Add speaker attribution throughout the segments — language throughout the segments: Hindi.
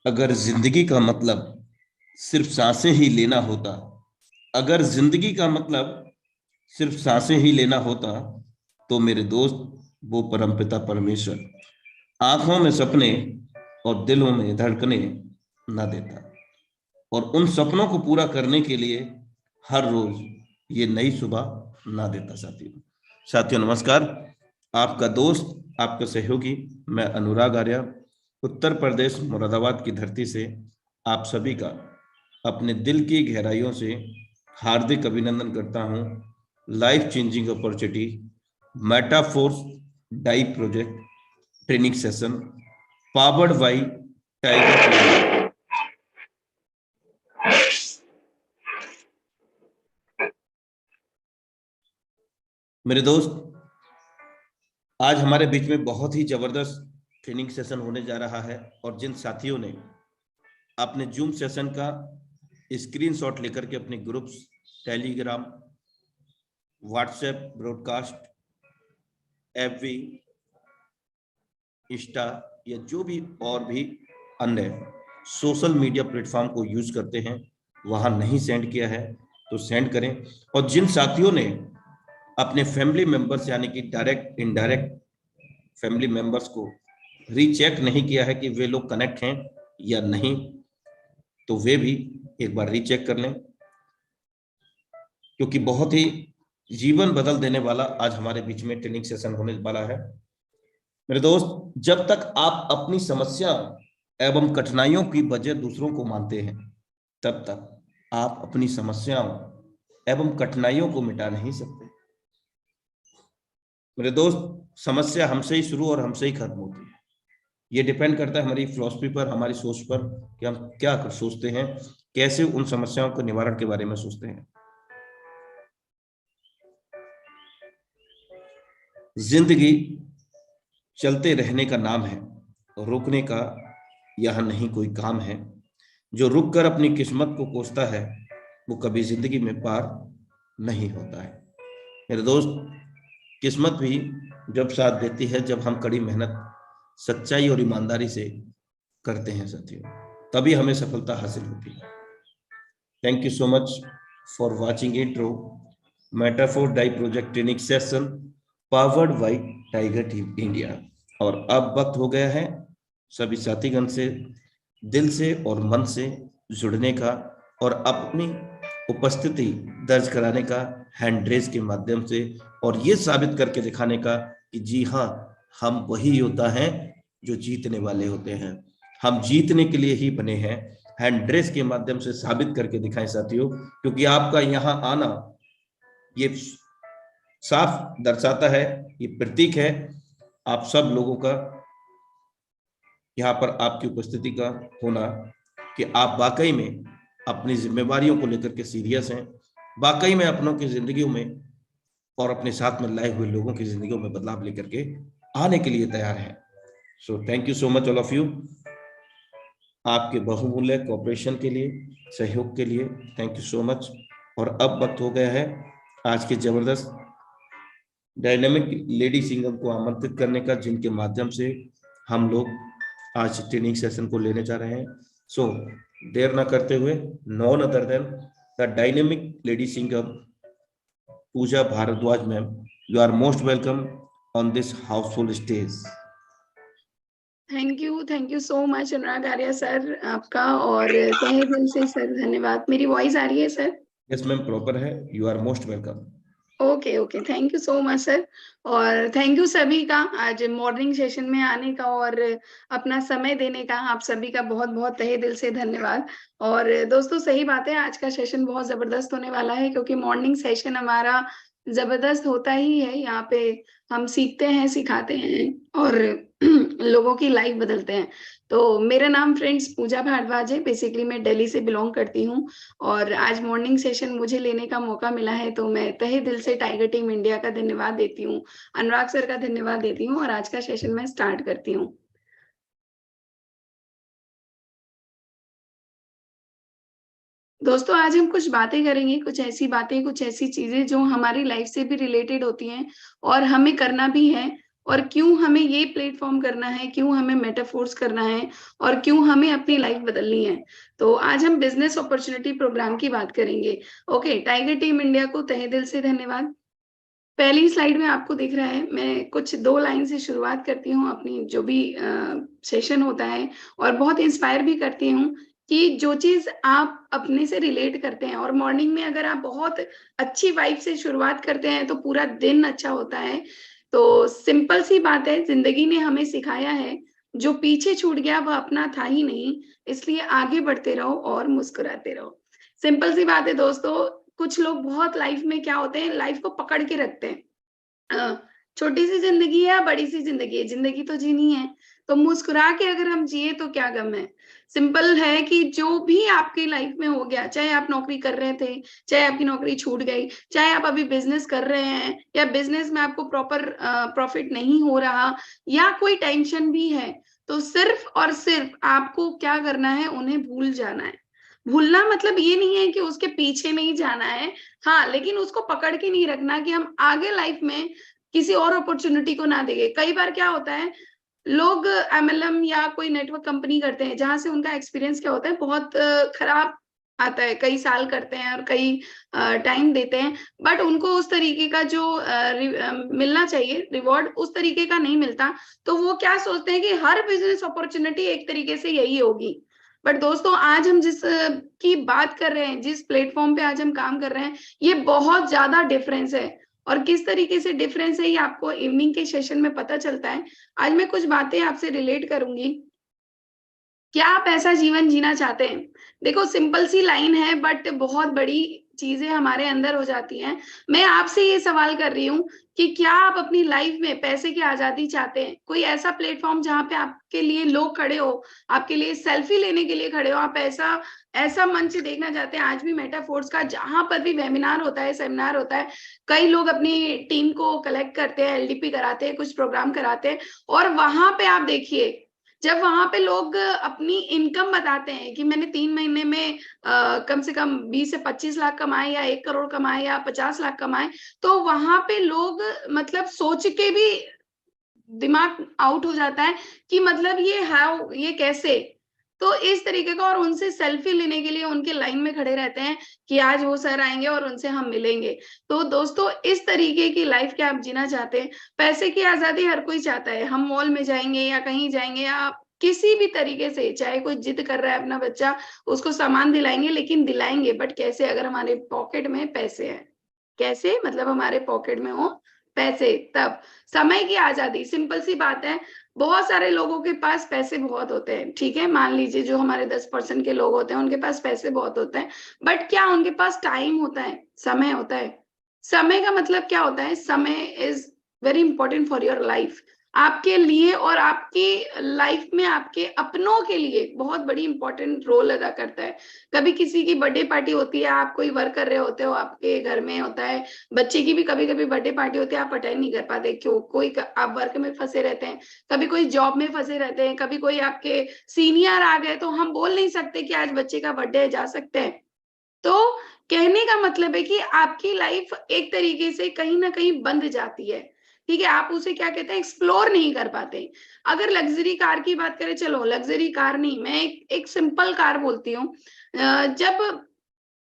Speaker 1: अगर जिंदगी का मतलब सिर्फ सांसें ही लेना होता, अगर जिंदगी का मतलब सिर्फ सांसें ही लेना होता, तो मेरे दोस्त वो परमपिता परमेश्वर आंखों में सपने और दिलों में धड़कने ना देता, और उन सपनों को पूरा करने के लिए हर रोज ये नई सुबह ना देता। साथियों साथियों नमस्कार। आपका दोस्त, आपका सहयोगी, मैं अनुराग आर्या, उत्तर प्रदेश मुरादाबाद की धरती से आप सभी का अपने दिल की गहराइयों से हार्दिक अभिनंदन करता हूं। Life changing opportunity Metaforce die project training session powered by Tiger. मेरे दोस्त, आज हमारे बीच में बहुत ही जबरदस्त ट्रेनिंग सेशन होने जा रहा है, और जिन साथियों ने अपने जूम सेशन का स्क्रीनशॉट लेकर के अपने groups, Telegram, WhatsApp broadcast, FB, Insta या जो भी और भी अन्य सोशल मीडिया प्लेटफॉर्म को यूज करते हैं, वहां नहीं सेंड किया है तो सेंड करें। और जिन साथियों ने अपने फैमिली मेंबर्स यानी कि डायरेक्ट इनडायरेक्ट फैमिली मेंबर्स को रीचेक नहीं किया है कि वे लोग कनेक्ट हैं या नहीं, तो वे भी एक बार रीचेक कर लें, क्योंकि बहुत ही जीवन बदल देने वाला आज हमारे बीच में ट्रेनिंग सेशन होने वाला है। मेरे दोस्त, जब तक आप अपनी समस्या एवं कठिनाइयों की वजह दूसरों को मानते हैं, तब तक आप अपनी समस्याओं एवं कठिनाइयों को मिटा नहीं सकते। मेरे दोस्त, समस्या हमसे ही शुरू और हमसे ही खत्म होती है। ये डिपेंड करता है हमारी फिलॉसफी पर, हमारी सोच पर, कि हम क्या सोचते हैं, कैसे उन समस्याओं के निवारण के बारे में सोचते हैं। जिंदगी चलते रहने का नाम है, रुकने का यह नहीं कोई काम है। जो रुक कर अपनी किस्मत को कोसता है, वो कभी जिंदगी में पार नहीं होता है। मेरे दोस्त, किस्मत भी जब साथ देती है, जब हम कड़ी मेहनत, सच्चाई और ईमानदारी से करते हैं साथियों, तभी हमें सफलता हासिल होती है। Thank you so much for watching intro metaphor die project training session powered by Tiger team India. और अब वक्त हो गया है सभी साथीगण से दिल से और मन से जुड़ने का, और अपनी उपस्थिति दर्ज कराने का हैंड रेज के माध्यम से, और ये साबित करके दिखाने का कि जी हाँ, हम वही योद्धा हैं जो जीतने वाले होते हैं। हम जीतने के लिए ही बने हैं। हैंड रेज के माध्यम से साबित करके दिखाएं साथियों, क्योंकि आपका यहाँ आना ये साफ दर्शाता है, ये प्रतीक है आप सब लोगों का यहाँ पर आपकी उपस्थिति का होना, कि आप वाकई में अपनी जिम्मेवारियों को लेकर के सीरियस हैं, वाकई में अपनों की जिंदगियों में और अपने साथ में लाए हुए लोगों की जिंदगियों में बदलाव लेकर के आने के लिए तैयार हैं। So thank you so much all of you, आपके बहुमूल्य कोऑपरेशन के लिए, सहयोग के लिए थैंक यू सो मच। और अब वक्त हो गया है आज के जबरदस्त डायनेमिक लेडी सिंगर को आमंत्रित करने का, जिनके माध्यम से हम लोग आज ट्रेनिंग सेशन को लेने जा रहे हैं। सो देर ना करते हुए, none other than the dynamic lady singer Pooja Bhardwaj ma'am, you are most welcome on this houseful stage.
Speaker 2: Thank you so much Anurag Arya sir, आपका और तहे दिल से सर धन्यवाद। मेरी वॉइस आ रही है सर?
Speaker 1: यस मैम, प्रॉपर है। You are most welcome.
Speaker 2: Okay, thank you so much sir. और थैंक यू सभी का आज मॉर्निंग सेशन में आने का और अपना समय देने का, आप सभी का बहुत बहुत तहे दिल से धन्यवाद। और दोस्तों, सही बात है, आज का सेशन बहुत जबरदस्त होने वाला है, क्योंकि मॉर्निंग सेशन हमारा जबरदस्त होता ही है। यहाँ पे हम सीखते हैं, सिखाते हैं और लोगों की लाइफ बदलते हैं। तो मेरा नाम फ्रेंड्स पूजा भारद्वाज है। बेसिकली मैं दिल्ली से बिलोंग करती हूँ, और आज मॉर्निंग सेशन मुझे लेने का मौका मिला है, तो मैं तहे दिल से टाइगर टीम इंडिया का धन्यवाद देती हूँ, अनुराग सर का धन्यवाद देती हूँ, और आज का सेशन मैं स्टार्ट करती हूँ। दोस्तों, आज हम कुछ बातें करेंगे, कुछ ऐसी बातें, कुछ ऐसी चीजें जो हमारी लाइफ से भी रिलेटेड होती हैं और हमें करना भी है, और क्यों हमें ये प्लेटफॉर्म करना है, क्यों हमें मेटाफोर्स करना है और क्यों हमें अपनी लाइफ बदलनी है। तो आज हम बिजनेस अपॉर्चुनिटी प्रोग्राम की बात करेंगे। ओके, टाइगर टीम इंडिया को तहे दिल से धन्यवाद। पहली स्लाइड में आपको दिख रहा है, मैं कुछ 2 लाइन से शुरुआत करती हूँ अपनी जो भी सेशन होता है, और बहुत इंस्पायर भी करती हूँ कि जो चीज आप अपने से रिलेट करते हैं, और मॉर्निंग में अगर आप बहुत अच्छी वाइब से शुरुआत करते हैं तो पूरा दिन अच्छा होता है। तो सिंपल सी बात है, जिंदगी ने हमें सिखाया है, जो पीछे छूट गया वह अपना था ही नहीं, इसलिए आगे बढ़ते रहो और मुस्कुराते रहो। सिंपल सी बात है दोस्तों। कुछ लोग बहुत लाइफ में क्या होते हैं, लाइफ को पकड़ के रखते हैं। छोटी सी जिंदगी है या बड़ी सी जिंदगी है, जिंदगी तो जीनी है, तो मुस्कुरा के अगर हम जिए तो क्या गम है। सिंपल है कि जो भी आपकी लाइफ में हो गया, चाहे आप नौकरी कर रहे थे, चाहे आपकी नौकरी छूट गई, चाहे आप अभी बिजनेस कर रहे हैं या बिजनेस में आपको प्रॉपर प्रॉफिट नहीं हो रहा, या कोई टेंशन भी है, तो सिर्फ और सिर्फ आपको क्या करना है, उन्हें भूल जाना है। भूलना मतलब ये नहीं है कि उसके पीछे नहीं जाना है, हाँ, लेकिन उसको पकड़ के नहीं रखना कि हम आगे लाइफ में किसी और अपॉर्चुनिटी को ना देंगे। कई बार क्या होता है, लोग एमएलएम या कोई नेटवर्क कंपनी करते हैं जहां से उनका एक्सपीरियंस क्या होता है, बहुत खराब आता है, कई साल करते हैं और कई टाइम देते हैं, बट उनको उस तरीके का जो मिलना चाहिए रिवॉर्ड, उस तरीके का नहीं मिलता। तो वो क्या सोचते हैं कि हर बिजनेस अपॉर्चुनिटी एक तरीके से यही होगी। बट दोस्तों, आज हम जिस की बात कर रहे हैं, जिस प्लेटफॉर्म पे आज हम काम कर रहे हैं, ये बहुत ज्यादा डिफरेंस है। और किस तरीके से डिफरेंस है ये आपको इवनिंग के सेशन में पता चलता है। आज मैं कुछ बातें आपसे रिलेट करूंगी। क्या आप ऐसा जीवन जीना चाहते हैं? देखो, सिंपल सी लाइन है बट बहुत बड़ी चीजें हमारे अंदर हो जाती हैं। मैं आपसे ये सवाल कर रही हूँ कि क्या आप अपनी लाइफ में पैसे की आजादी चाहते हैं? कोई ऐसा प्लेटफॉर्म जहां पे आपके लिए लोग खड़े हो, आपके लिए सेल्फी लेने के लिए खड़े हो, आप ऐसा ऐसा मंच देखना चाहते हैं? आज भी मेटाफोर्स का जहां पर भी वेबिनार होता है, सेमिनार होता है, कई लोग अपनी टीम को कलेक्ट करते हैं, एलडीपी कराते हैं, कुछ प्रोग्राम कराते हैं, और वहां पे आप देखिए, जब वहां पे लोग अपनी इनकम बताते हैं कि मैंने 3 महीने में कम से कम 20 से 25 लाख कमाए, या 1 करोड़ कमाए, या 50 लाख कमाए, तो वहां पे लोग मतलब सोच के भी दिमाग आउट हो जाता है कि मतलब ये हाउ, ये कैसे। तो इस तरीके का, और उनसे सेल्फी लेने के लिए उनके लाइन में खड़े रहते हैं कि आज वो सर आएंगे और उनसे हम मिलेंगे। तो दोस्तों, इस तरीके की लाइफ क्या आप जीना चाहते हैं? पैसे की आजादी हर कोई चाहता है। हम मॉल में जाएंगे या कहीं जाएंगे, या किसी भी तरीके से, चाहे कोई जिद कर रहा है अपना बच्चा, उसको सामान दिलाएंगे, लेकिन दिलाएंगे बट कैसे? अगर हमारे पॉकेट में पैसे हैं। कैसे? मतलब हमारे पॉकेट में हो पैसे, तब। समय की आजादी, सिंपल सी बात है। बहुत सारे लोगों के पास पैसे बहुत होते हैं, ठीक है, मान लीजिए जो हमारे 10% के लोग होते हैं उनके पास पैसे बहुत होते हैं, बट क्या उनके पास टाइम होता है, समय होता है? समय का मतलब क्या होता है? समय is very important for your life. आपके लिए और आपकी लाइफ में आपके अपनों के लिए बहुत बड़ी इंपॉर्टेंट रोल अदा करता है। कभी किसी की बर्थडे पार्टी होती है, आप कोई वर्क कर रहे होते हो, आपके घर में होता है, बच्चे की भी कभी कभी बर्थडे पार्टी होती है, आप अटेंड नहीं कर पाते, क्यों? आप वर्क में फंसे रहते हैं, कभी कोई जॉब में फंसे रहते हैं, कभी कोई आपके सीनियर आ गए, तो हम बोल नहीं सकते कि आज बच्चे का बर्थडे है, जा सकते हैं। तो कहने का मतलब है कि आपकी लाइफ एक तरीके से कहीं ना कहीं बंद जाती है, ठीक है, आप उसे क्या कहते हैं, एक्सप्लोर नहीं कर पाते। अगर लग्जरी कार की बात करें, चलो लग्जरी कार नहीं, मैं एक सिंपल कार बोलती हूँ। जब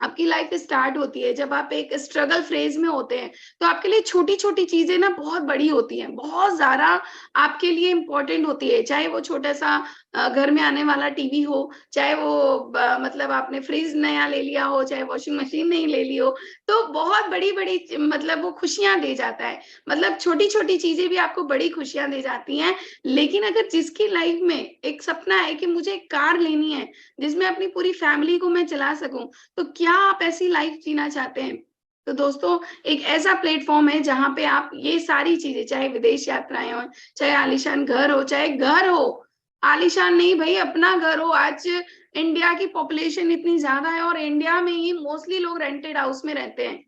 Speaker 2: आपकी लाइफ स्टार्ट होती है, जब आप एक स्ट्रगल फेज में होते हैं, तो आपके लिए छोटी छोटी चीजें ना बहुत बड़ी होती हैं, बहुत ज्यादा आपके लिए इंपॉर्टेंट होती है। चाहे वो छोटा सा घर में आने वाला टीवी हो, चाहे वो मतलब आपने फ्रिज नया ले लिया हो, चाहे वॉशिंग मशीन नहीं ले ली हो, तो बहुत बड़ी बड़ी मतलब वो खुशियां दे जाता है। मतलब छोटी छोटी चीजें भी आपको बड़ी खुशियां दे जाती हैं। लेकिन अगर जिसकी लाइफ में एक सपना है कि मुझे एक कार लेनी है जिसमें अपनी पूरी फैमिली को मैं चला सकूं, तो क्या आप ऐसी लाइफ जीना चाहते हैं? तो दोस्तों, एक ऐसा प्लेटफॉर्म है जहां पे आप ये सारी चीजें, चाहे विदेश यात्राएं हो, चाहे आलीशान घर हो, चाहे घर हो, आलीशान नहीं भाई, अपना घर हो। आज इंडिया की पॉपुलेशन इतनी ज्यादा है और इंडिया में ही मोस्टली लोग रेंटेड हाउस में रहते हैं,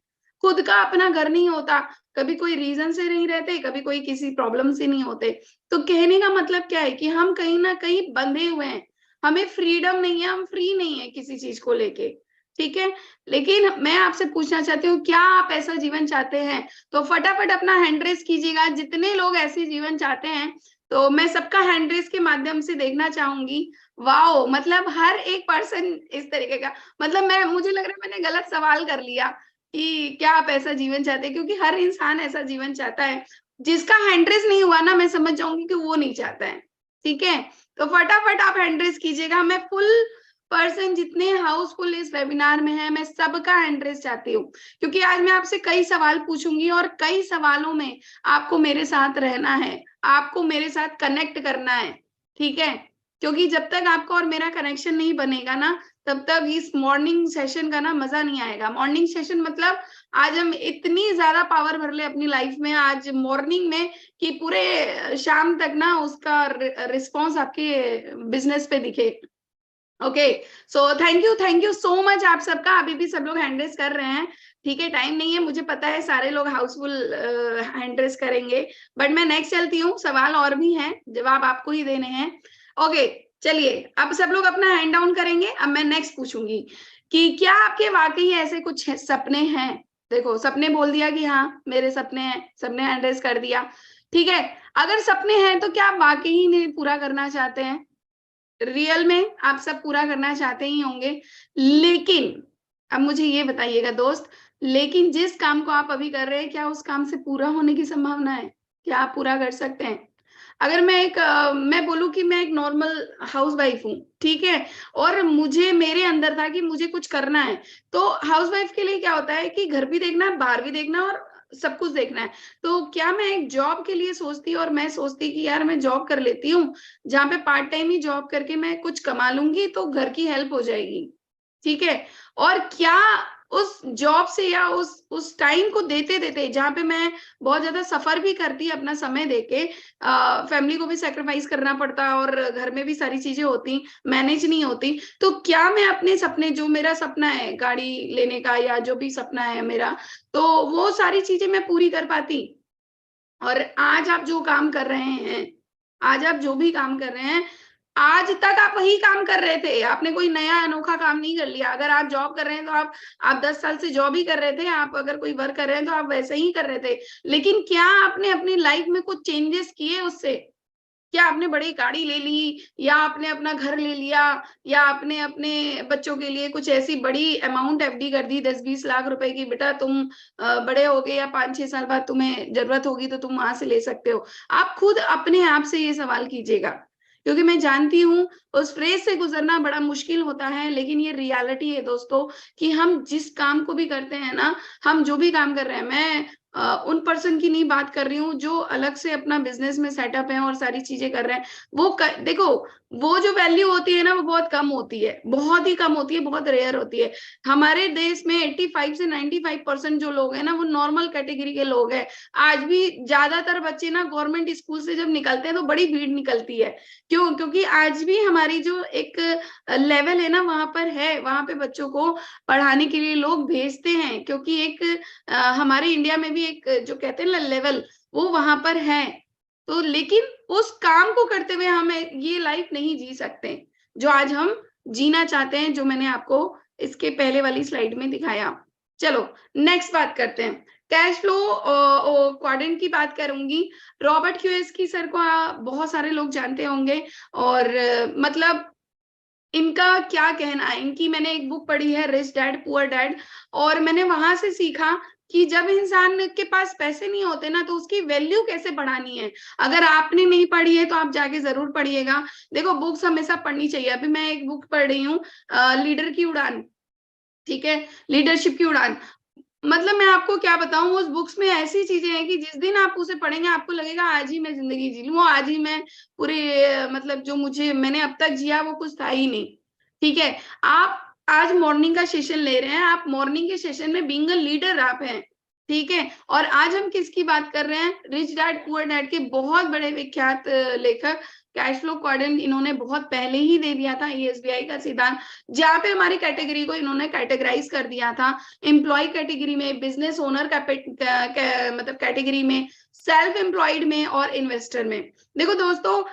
Speaker 2: खुद का अपना घर नहीं होता। कभी कोई रीजन से नहीं रहते, कभी कोई किसी प्रॉब्लम से नहीं होते। तो कहने का मतलब क्या है कि हम कहीं ना कहीं बंधे हुए हैं, हमें फ्रीडम नहीं है, हम फ्री नहीं है किसी चीज को लेके। ठीक है। लेकिन मैं आपसे पूछना चाहती हूँ, क्या आप ऐसा जीवन चाहते हैं? तो फटाफट अपना हैंड रेस कीजिएगा। जितने लोग ऐसे जीवन चाहते हैं, तो मैं सबका हैंड रेस के माध्यम से देखना चाहूंगी। वाओ, मतलब हर एक पर्सन इस तरीके का, मतलब मुझे लग रहा है मैंने गलत सवाल कर लिया कि क्या आप ऐसा जीवन चाहते हैं, क्योंकि हर इंसान ऐसा जीवन चाहता है। जिसका हैंड रेस नहीं हुआ ना, मैं समझ जाऊंगी कि वो नहीं चाहता है। ठीक है, तो फटाफट आप हैंड रेस कीजिएगा। मैं फुल पर्सन जितने हाउसफुल इस वेबिनार में है, मैं सबका एड्रेस चाहती हूँ, क्योंकि आज मैं आपसे कई सवाल पूछूंगी और कई सवालों में आपको मेरे साथ रहना है, आपको मेरे साथ कनेक्ट करना है। ठीक है, क्योंकि जब तक आपको और मेरा कनेक्शन नहीं बनेगा ना, तब तक इस मॉर्निंग सेशन का ना मजा नहीं आएगा। मॉर्निंग सेशन मतलब आज हम इतनी ज्यादा पावर भर ले अपनी लाइफ में आज मॉर्निंग में, कि पूरे शाम तक ना उसका रिस्पॉन्स आपके बिजनेस पे दिखे। Okay, so thank you so much आप सबका। अभी भी सब लोग हैंड रेस कर रहे हैं। ठीक है, टाइम नहीं है, मुझे पता है सारे लोग हाउसफुल हैंड रेस करेंगे, बट मैं नेक्स्ट चलती हूँ। सवाल और भी हैं, जवाब आपको ही देने हैं। ओके, चलिए अब सब लोग अपना हैंड डाउन करेंगे। अब मैं नेक्स्ट पूछूंगी कि क्या आपके वाकई ऐसे कुछ सपने हैं? देखो, सपने बोल दिया कि हाँ मेरे सपने हैं, सबने हैंड रेस कर दिया। ठीक है, अगर सपने हैं तो क्या आप वाकई ही पूरा करना चाहते हैं? रियल में आप सब पूरा करना चाहते ही होंगे, लेकिन अब मुझे ये बताइएगा दोस्त, लेकिन जिस काम को आप अभी कर रहे हैं, क्या उस काम से पूरा होने की संभावना है? क्या आप पूरा कर सकते हैं? अगर मैं बोलूं कि मैं एक नॉर्मल हाउसवाइफ हूँ, ठीक है, और मुझे मेरे अंदर था कि मुझे कुछ करना है, तो हाउसवाइफ के लिए क्या होता है कि घर भी देखना है, बाहर भी देखना है, और सब कुछ देखना है। तो क्या मैं एक जॉब के लिए सोचती, और मैं सोचती कि यार मैं जॉब कर लेती हूँ, जहाँ पे पार्ट टाइम ही जॉब करके मैं कुछ कमा लूंगी, तो घर की हेल्प हो जाएगी। ठीक है, और क्या उस जॉब से या उस टाइम को देते देते, जहाँ पे मैं बहुत ज्यादा सफर भी करती अपना समय देके, फैमिली को भी सेक्रीफाइस करना पड़ता और घर में भी सारी चीजें होती, मैनेज नहीं होती, तो क्या मैं अपने सपने, जो मेरा सपना है गाड़ी लेने का या जो भी सपना है मेरा, तो वो सारी चीजें मैं पूरी कर पाती? और आज आप जो काम कर रहे हैं, आज आप जो भी काम कर रहे हैं, आज तक आप वही काम कर रहे थे, आपने कोई नया अनोखा काम नहीं कर लिया। अगर आप जॉब कर रहे हैं तो आप 10 साल से जॉब ही कर रहे थे, आप अगर कोई वर्क कर रहे हैं तो आप वैसे ही कर रहे थे। लेकिन क्या आपने अपनी लाइफ में कुछ चेंजेस किए उससे? क्या आपने बड़ी गाड़ी ले ली, या आपने अपना घर ले लिया, या आपने अपने बच्चों के लिए कुछ ऐसी बड़ी अमाउंट एफडी कर दी 10-20 लाख रुपए की, बेटा तुम बड़े हो गए या 5-6 साल बाद तुम्हें जरूरत होगी तो तुम वहां से ले सकते हो? आप खुद अपने आप से ये सवाल कीजिएगा, क्योंकि मैं जानती हूँ उस फ्रेज से गुजरना बड़ा मुश्किल होता है, लेकिन ये रियलिटी है दोस्तों, कि हम जिस काम को भी करते हैं ना, हम जो भी काम कर रहे हैं, मैं उन पर्सन की नहीं बात कर रही हूँ जो अलग से अपना बिजनेस में सेटअप है और सारी चीजें कर रहे हैं। देखो, वो जो वैल्यू होती है ना, वो बहुत कम होती है, बहुत ही कम होती है, बहुत रेयर होती है। हमारे देश में 85 से 95% जो लोग हैं ना, वो नॉर्मल कैटेगरी के लोग हैं। आज भी ज्यादातर बच्चे ना गवर्नमेंट स्कूल से जब निकलते हैं तो बड़ी भीड़ निकलती है। क्यों? क्योंकि आज भी हमारी जो एक लेवल है ना, वहां पर है, वहां पे बच्चों को पढ़ाने के लिए लोग भेजते हैं, क्योंकि एक हमारे इंडिया में भी एक जो कहते हैं ना लेवल, वो वहां पर है। तो लेकिन उस काम को करते हुए हम ये लाइफ नहीं जी सकते जो आज हम जीना चाहते हैं, जो मैंने आपको इसके पहले वाली स्लाइड में दिखाया। चलो नेक्स्ट बात करते हैं, कैश फ्लो क्वाड्रेंट की बात करूंगी। रॉबर्ट क्यूएसकी सर को बहुत सारे लोग जानते होंगे, और मतलब इनका क्या कहना है, इनकी मैंने एक बुक पढ़ी है, रिच डैड पुअर डैड, और मैंने वहां से सीखा कि जब इंसान के पास पैसे नहीं होते ना, तो उसकी वैल्यू कैसे बढ़ानी है। अगर आपने नहीं पढ़ी है तो आप जाके जरूर पढ़िएगा। देखो, बुक्स हमेशा पढ़नी चाहिए। अभी मैं एक बुक पढ़ रही हूँ, लीडर की उड़ान, ठीक है, लीडरशिप की उड़ान। मतलब मैं आपको क्या बताऊं, उस बुक्स में ऐसी चीजें हैं कि जिस दिन आप उसे पढ़ेंगे आपको लगेगा आज ही मैं जिंदगी जी लूं, आज ही मैं पूरे मतलब जो मुझे मैंने अब तक जिया वो कुछ था ही नहीं। ठीक है, आप आज मॉर्निंग का सेशन ले रहे हैं, आप मॉर्निंग के सेशन में बीइंग अ लीडर आप हैं। ठीक है, और आज हम किसकी बात कर रहे हैं? रिच डैड पुअर डैड के बहुत बड़े विख्यात लेखक कैश फ्लो क्वाड्रेंट इन्होंने बहुत पहले ही दे दिया था, ESBI का सिद्धांत, जहाँ पे हमारी कैटेगरी को इन्होंने कैटेगराइज कर दिया था, एम्प्लॉय कैटेगरी में, बिजनेस ओनर मतलब कैटेगरी में, सेल्फ एम्प्लॉयड में, और इन्वेस्टर में। देखो दोस्तों,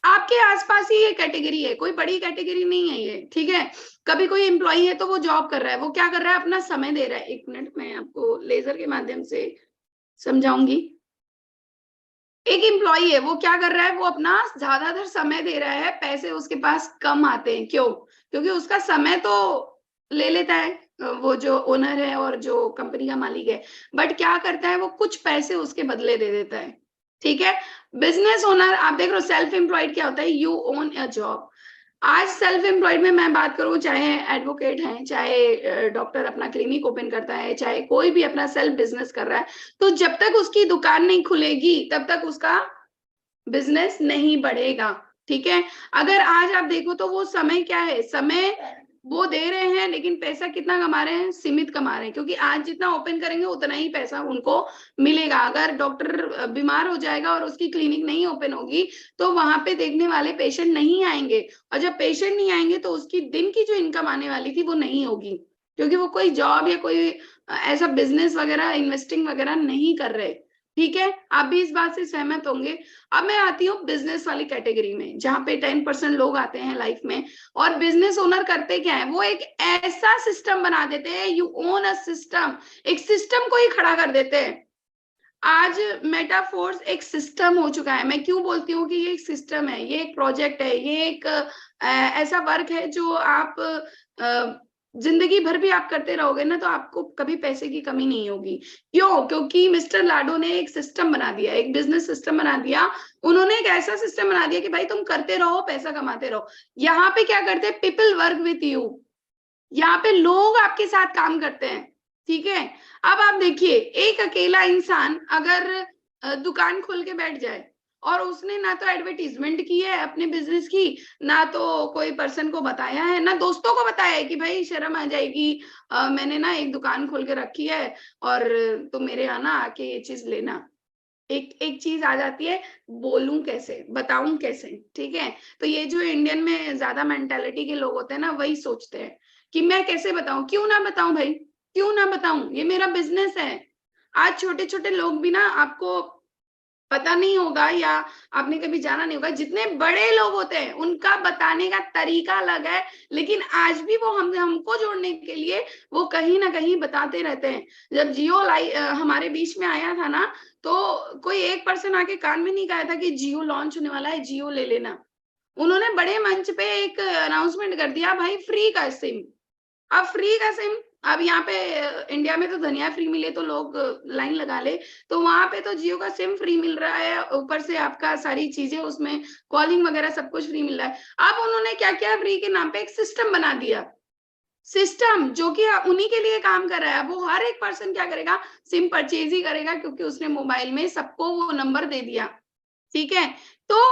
Speaker 2: आपके आसपास ही ये कैटेगरी है, कोई बड़ी कैटेगरी नहीं है ये, ठीक है। कभी कोई एम्प्लॉई है तो वो जॉब कर रहा है, वो क्या कर रहा है, अपना समय दे रहा है। एक मिनट मैं आपको लेजर के माध्यम से समझाऊंगी। एक एम्प्लॉई है, वो क्या कर रहा है, वो अपना ज्यादातर समय दे रहा है, पैसे उसके पास कम आते हैं, क्यों? क्योंकि उसका समय तो ले लेता है वो जो ओनर है और जो कंपनी का मालिक है, बट क्या करता है, वो कुछ पैसे उसके बदले दे देता है, ठीक है। बिजनेस ओनर, आप देख रहे हो, सेल्फ एम्प्लॉयड क्या होता है, यू ओन अ जॉब। आज सेल्फ एम्प्लॉयड में मैं बात करूं, चाहे एडवोकेट हैं, चाहे डॉक्टर अपना क्लिनिक ओपन करता है, चाहे कोई भी अपना सेल्फ बिजनेस कर रहा है, तो जब तक उसकी दुकान नहीं खुलेगी तब तक उसका बिजनेस नहीं बढ़ेगा, ठीक है। अगर आज आप देखो तो वो समय क्या है, समय वो दे रहे हैं, लेकिन पैसा कितना कमा रहे हैं, सीमित कमा रहे हैं, क्योंकि आज जितना ओपन करेंगे उतना ही पैसा उनको मिलेगा। अगर डॉक्टर बीमार हो जाएगा और उसकी क्लिनिक नहीं ओपन होगी तो वहां पे देखने वाले पेशेंट नहीं आएंगे, और जब पेशेंट नहीं आएंगे तो उसकी दिन की जो इनकम आने वाली थी वो नहीं होगी, क्योंकि वो कोई जॉब या कोई ऐसा बिजनेस वगैरह इन्वेस्टिंग वगैरह नहीं कर रहे, ठीक है। आप भी इस बात से सहमत होंगे। अब मैं आती हूँ बिजनेस वाली कैटेगरी में, जहां पे 10% लोग आते हैं लाइफ में, और बिजनेस ओनर करते क्या है, वो एक ऐसा सिस्टम बना देते हैं, यू ओन अ सिस्टम, एक सिस्टम को ही खड़ा कर देते हैं। आज मेटाफोर्स एक सिस्टम हो चुका है। मैं क्यों बोलती हूँ कि ये एक सिस्टम है, ये एक प्रोजेक्ट है, ये एक ऐसा वर्क है जो आप जिंदगी भर भी आप करते रहोगे ना, तो आपको कभी पैसे की कमी नहीं होगी। क्यों? क्योंकि मिस्टर लाडो ने एक सिस्टम बना दिया, एक बिजनेस सिस्टम बना दिया। उन्होंने एक ऐसा सिस्टम बना दिया कि भाई तुम करते रहो, पैसा कमाते रहो। यहाँ पे क्या करते हैं, पीपल वर्क विथ यू, यहाँ पे लोग आपके साथ काम करते हैं, ठीक है। अब आप देखिए, एक अकेला इंसान अगर दुकान खोल के बैठ जाए और उसने ना तो एडवर्टीजमेंट की है अपने बिजनेस की, ना तो कोई पर्सन को बताया है, ना दोस्तों को बताया है कि भाई शर्म आ जाएगी, मैंने ना एक दुकान खोल के रखी है और तुम मेरे यहाँ ना आके ये चीज लेना, एक एक चीज आ जाती है, बोलूं कैसे, बताऊं कैसे, ठीक है। तो ये जो इंडियन में ज्यादा मेंटालिटी के लोग होते हैं ना, वही सोचते हैं कि मैं कैसे बताऊं, क्यों ना बताऊं भाई, क्यों ना बताऊं, ये मेरा बिजनेस है। आज छोटे छोटे लोग भी ना, आपको पता नहीं होगा या आपने कभी जाना नहीं होगा, जितने बड़े लोग होते हैं उनका बताने का तरीका अलग है, लेकिन आज भी वो हमको जोड़ने के लिए वो कहीं ना कहीं बताते रहते हैं। जब जियो हमारे बीच में आया था ना, तो कोई एक पर्सन आके कान में नहीं कहा था कि जियो लॉन्च होने वाला है, जियो ले लेना। उन्होंने बड़े मंच पे एक अनाउंसमेंट कर दिया, भाई फ्री का सिम। अब फ्री का सिम, अब यहाँ पे इंडिया में तो धनिया फ्री मिले तो लोग लाइन लगा ले, तो वहां पे तो जियो का सिम फ्री मिल रहा है, ऊपर से आपका सारी चीजें उसमें, कॉलिंग वगैरह सब कुछ फ्री मिल रहा है। अब उन्होंने क्या किया, फ्री के नाम पे एक सिस्टम बना दिया, सिस्टम जो कि उन्हीं के लिए काम कर रहा है। वो हर एक पर्सन क्या करेगा, सिम परचेज ही करेगा, क्योंकि उसने मोबाइल में सबको वो नंबर दे दिया, ठीक है। तो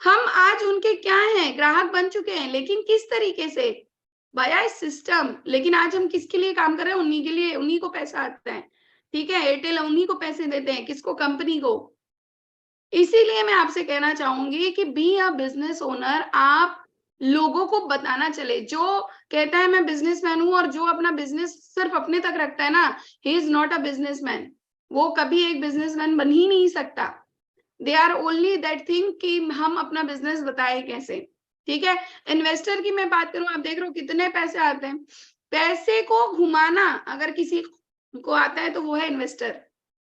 Speaker 2: हम आज उनके क्या हैं, ग्राहक बन चुके हैं, लेकिन किस तरीके से, वाया सिस्टम। लेकिन आज हम किसके लिए काम कर रहे हैं, उन्हीं के लिए, उन्हीं को पैसा आता है, ठीक है। एयरटेल उन्हीं को पैसे देते हैं, किसको, कंपनी को। इसीलिए मैं आपसे कहना चाहूंगी कि बी अ बिजनेस ओनर, आप लोगों को बताना चले। जो कहता है मैं बिजनेसमैन हूं और जो अपना बिजनेस सिर्फ अपने तक रखता है ना, he is not a businessman, वो कभी एक बिजनेसमैन बन ही नहीं सकता। They are only that thing कि हम अपना बिजनेस बताए कैसे, ठीक है। इन्वेस्टर की मैं बात करूं, आप देख रहे हो कितने पैसे आते हैं, पैसे को घुमाना अगर किसी को आता है तो वो है इन्वेस्टर,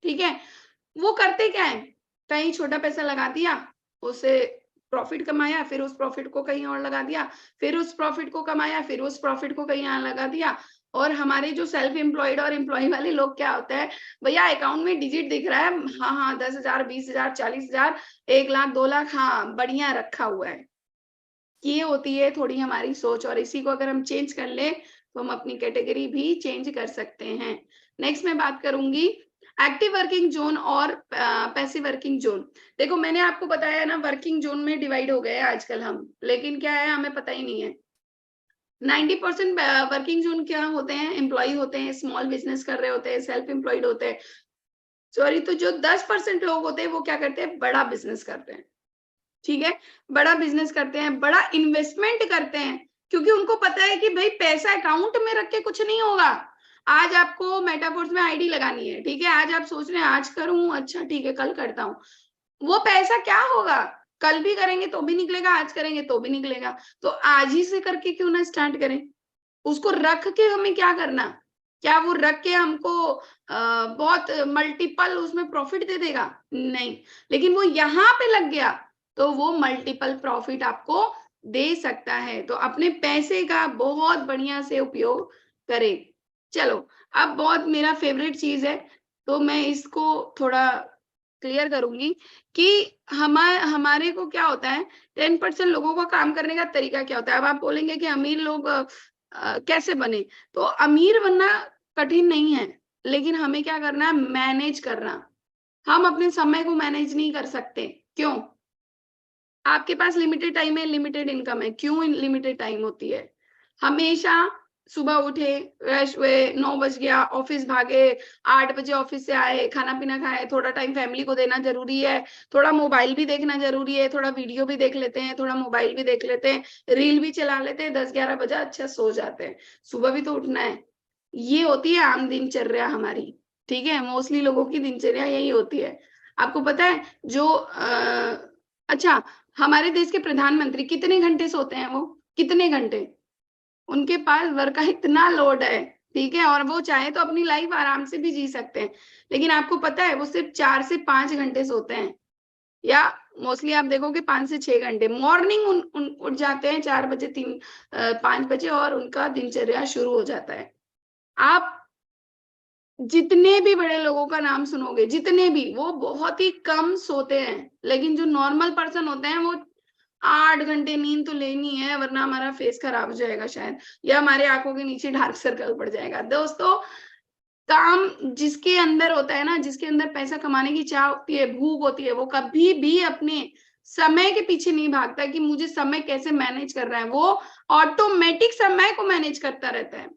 Speaker 2: ठीक है। वो करते क्या है, कहीं छोटा पैसा लगा दिया, उसे प्रॉफिट कमाया, फिर उस प्रॉफिट को कहीं और लगा दिया, फिर उस प्रॉफिट को कमाया, फिर उस प्रॉफिट को कहीं और लगा दिया। और हमारे जो सेल्फ एम्प्लॉयड और एम्प्लॉय वाले लोग क्या होता है, भैया अकाउंट में डिजिट दिख रहा है, हाँ हाँ 10,000 20,000 40,000 1 लाख 2 लाख, हाँ बढ़िया रखा हुआ है। ये होती है थोड़ी हमारी सोच, और इसी को अगर हम चेंज कर ले तो हम अपनी कैटेगरी भी चेंज कर सकते हैं। नेक्स्ट मैं बात करूंगी एक्टिव वर्किंग जोन और पैसिव वर्किंग जोन। देखो मैंने आपको बताया ना, वर्किंग जोन में डिवाइड हो गए आजकल हम, लेकिन क्या है हमें पता ही नहीं है। 90% वर्किंग जोन क्या होते हैं, एम्प्लॉय होते हैं, स्मॉल बिजनेस कर रहे होते हैं, सेल्फ एम्प्लॉयड होते हैं, सॉरी। तो जो 10% लोग होते हैं वो क्या करते हैं, बड़ा बिजनेस करते हैं, ठीक है। बड़ा बिजनेस करते हैं, बड़ा इन्वेस्टमेंट करते हैं, क्योंकि उनको पता है कि भाई पैसा अकाउंट में रख के कुछ नहीं होगा। आज आपको मेटाफोर्स में आईडी लगानी है, ठीक है, आज आप सोच रहे हैं आज करूं, अच्छा ठीक है कल करता हूं, वो पैसा क्या होगा, कल भी करेंगे तो भी निकलेगा, आज करेंगे तो भी निकलेगा। तो आज ही से करके क्यों ना स्टार्ट करें? उसको रख के हमें क्या करना? क्या वो रख के हमको बहुत मल्टीपल उसमें प्रॉफिट दे देगा? नहीं। लेकिन वो यहाँ पे लग गया तो वो मल्टीपल प्रॉफिट आपको दे सकता है। तो अपने पैसे का बहुत बढ़िया से उपयोग करें। चलो, अब बहुत मेरा फेवरेट चीज है, तो मैं इसको थोड़ा क्लियर करूंगी कि हमारे को क्या होता है, 10% लोगों का काम करने का तरीका क्या होता है। अब आप बोलेंगे कि अमीर लोग कैसे बने? तो अमीर बनना कठिन नहीं है, लेकिन हमें क्या करना है, मैनेज करना। हम अपने समय को मैनेज नहीं कर सकते। क्यों? आपके पास लिमिटेड टाइम है, लिमिटेड इनकम है। क्यों लिमिटेड टाइम होती है? हमेशा सुबह उठे, फ्रेश हुए, 9 बज गया, ऑफिस भागे, 8 बजे ऑफिस से आए, खाना पीना खाए, थोड़ा टाइम फैमिली को देना जरूरी है, थोड़ा मोबाइल भी देखना जरूरी है, थोड़ा वीडियो भी देख लेते हैं, थोड़ा मोबाइल भी देख लेते हैं, रील भी चला लेते हैं, 10-11 बजे अच्छा सो जाते हैं। सुबह भी तो उठना है। ये होती है आम दिनचर्या हमारी। ठीक है, मोस्टली लोगों की दिनचर्या यही होती है। आपको पता है जो अच्छा, हमारे देश के प्रधानमंत्री कितने घंटे सोते हैं? वो कितने घंटे? उनके पास वर्क का इतना लोड है, ठीक है, और वो चाहे तो अपनी लाइफ आराम से भी जी सकते हैं। लेकिन आपको पता है वो सिर्फ 4 से 5 घंटे सोते हैं, या मोस्टली आप देखोगे 5 से 6 घंटे। मॉर्निंग उठ जाते हैं 4 बजे, 5 बजे, और उनका दिनचर्या शुरू हो जाता है। आप जितने भी बड़े लोगों का नाम सुनोगे, जितने भी, वो बहुत ही कम सोते हैं। लेकिन जो नॉर्मल पर्सन होते हैं वो 8 घंटे नींद तो लेनी है, वरना हमारा फेस खराब हो जाएगा शायद, या हमारे आंखों के नीचे डार्क सर्कल पड़ जाएगा। दोस्तों, काम जिसके अंदर होता है ना, जिसके अंदर पैसा कमाने की चाह होती है, भूख होती है, वो कभी भी अपने समय के पीछे नहीं भागता कि मुझे समय कैसे मैनेज करना है। वो ऑटोमेटिक समय को मैनेज करता रहता है।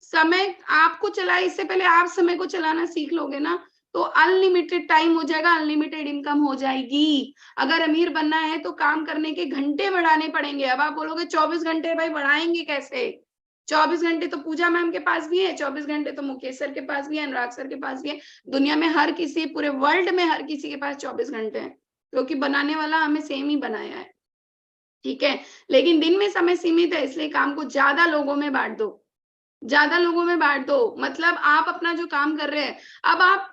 Speaker 2: समय आपको चलाए, इससे पहले आप समय को चलाना सीख लोगे ना, तो अनलिमिटेड टाइम हो जाएगा, अनलिमिटेड इनकम हो जाएगी। अगर अमीर बनना है तो काम करने के घंटे बढ़ाने पड़ेंगे। अब आप बोलोगे 24 घंटे, भाई बढ़ाएंगे कैसे? 24 घंटे तो पूजा मैम के पास भी है, 24 घंटे तो मुकेश सर के पास भी है, अनुराग सर के पास भी है। दुनिया में हर किसी, पूरे वर्ल्ड में हर किसी के पास 24 घंटे हैं, क्योंकि बनाने वाला हमें सेम ही बनाया है। ठीक है, लेकिन दिन में समय सीमित है, इसलिए काम को ज्यादा लोगों में बांट दो। ज्यादा लोगों में बांट दो, मतलब आप अपना जो काम कर रहे हैं, अब आप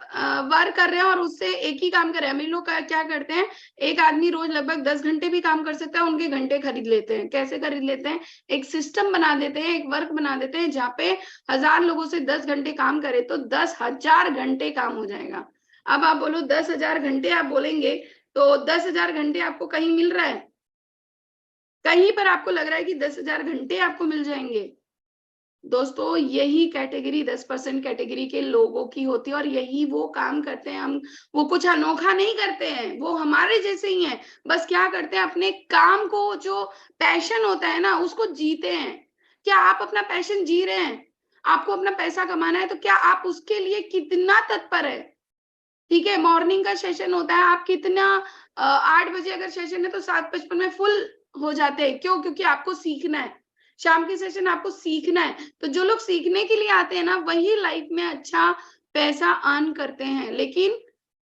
Speaker 2: वर्क कर रहे हैं और उससे एक ही काम कर रहे हैं। अमीर लोग क्या करते हैं, एक आदमी रोज लगभग 10 घंटे भी काम कर सकता है, उनके घंटे खरीद लेते हैं। कैसे खरीद लेते हैं? एक सिस्टम बना देते हैं, एक वर्क बना देते हैं, जहाँ पे 1000 लोगों से 10 घंटे काम करे तो 10,000 घंटे काम हो जाएगा। अब आप बोलो 10,000 घंटे, आप बोलेंगे तो 10,000 घंटे आपको कहीं मिल रहा है? कहीं पर आपको लग रहा है कि 10,000 घंटे आपको मिल जाएंगे? दोस्तों, यही कैटेगरी 10% कैटेगरी के लोगों की होती है, और यही वो काम करते हैं। हम वो कुछ अनोखा नहीं करते हैं, वो हमारे जैसे ही हैं। बस क्या करते हैं, अपने काम को, जो पैशन होता है ना, उसको जीते हैं। क्या आप अपना पैशन जी रहे हैं? आपको अपना पैसा कमाना है, तो क्या आप उसके लिए कितना तत्पर है? ठीक है, मॉर्निंग का सेशन होता है, आप कितना 8 बजे अगर सेशन है तो 7:55 में फुल हो जाते हैं। क्यों? क्योंकि आपको सीखना है। शाम के सेशन आपको सीखना है। तो जो लोग सीखने के लिए आते हैं ना, वही लाइफ में अच्छा पैसा अर्न करते हैं। लेकिन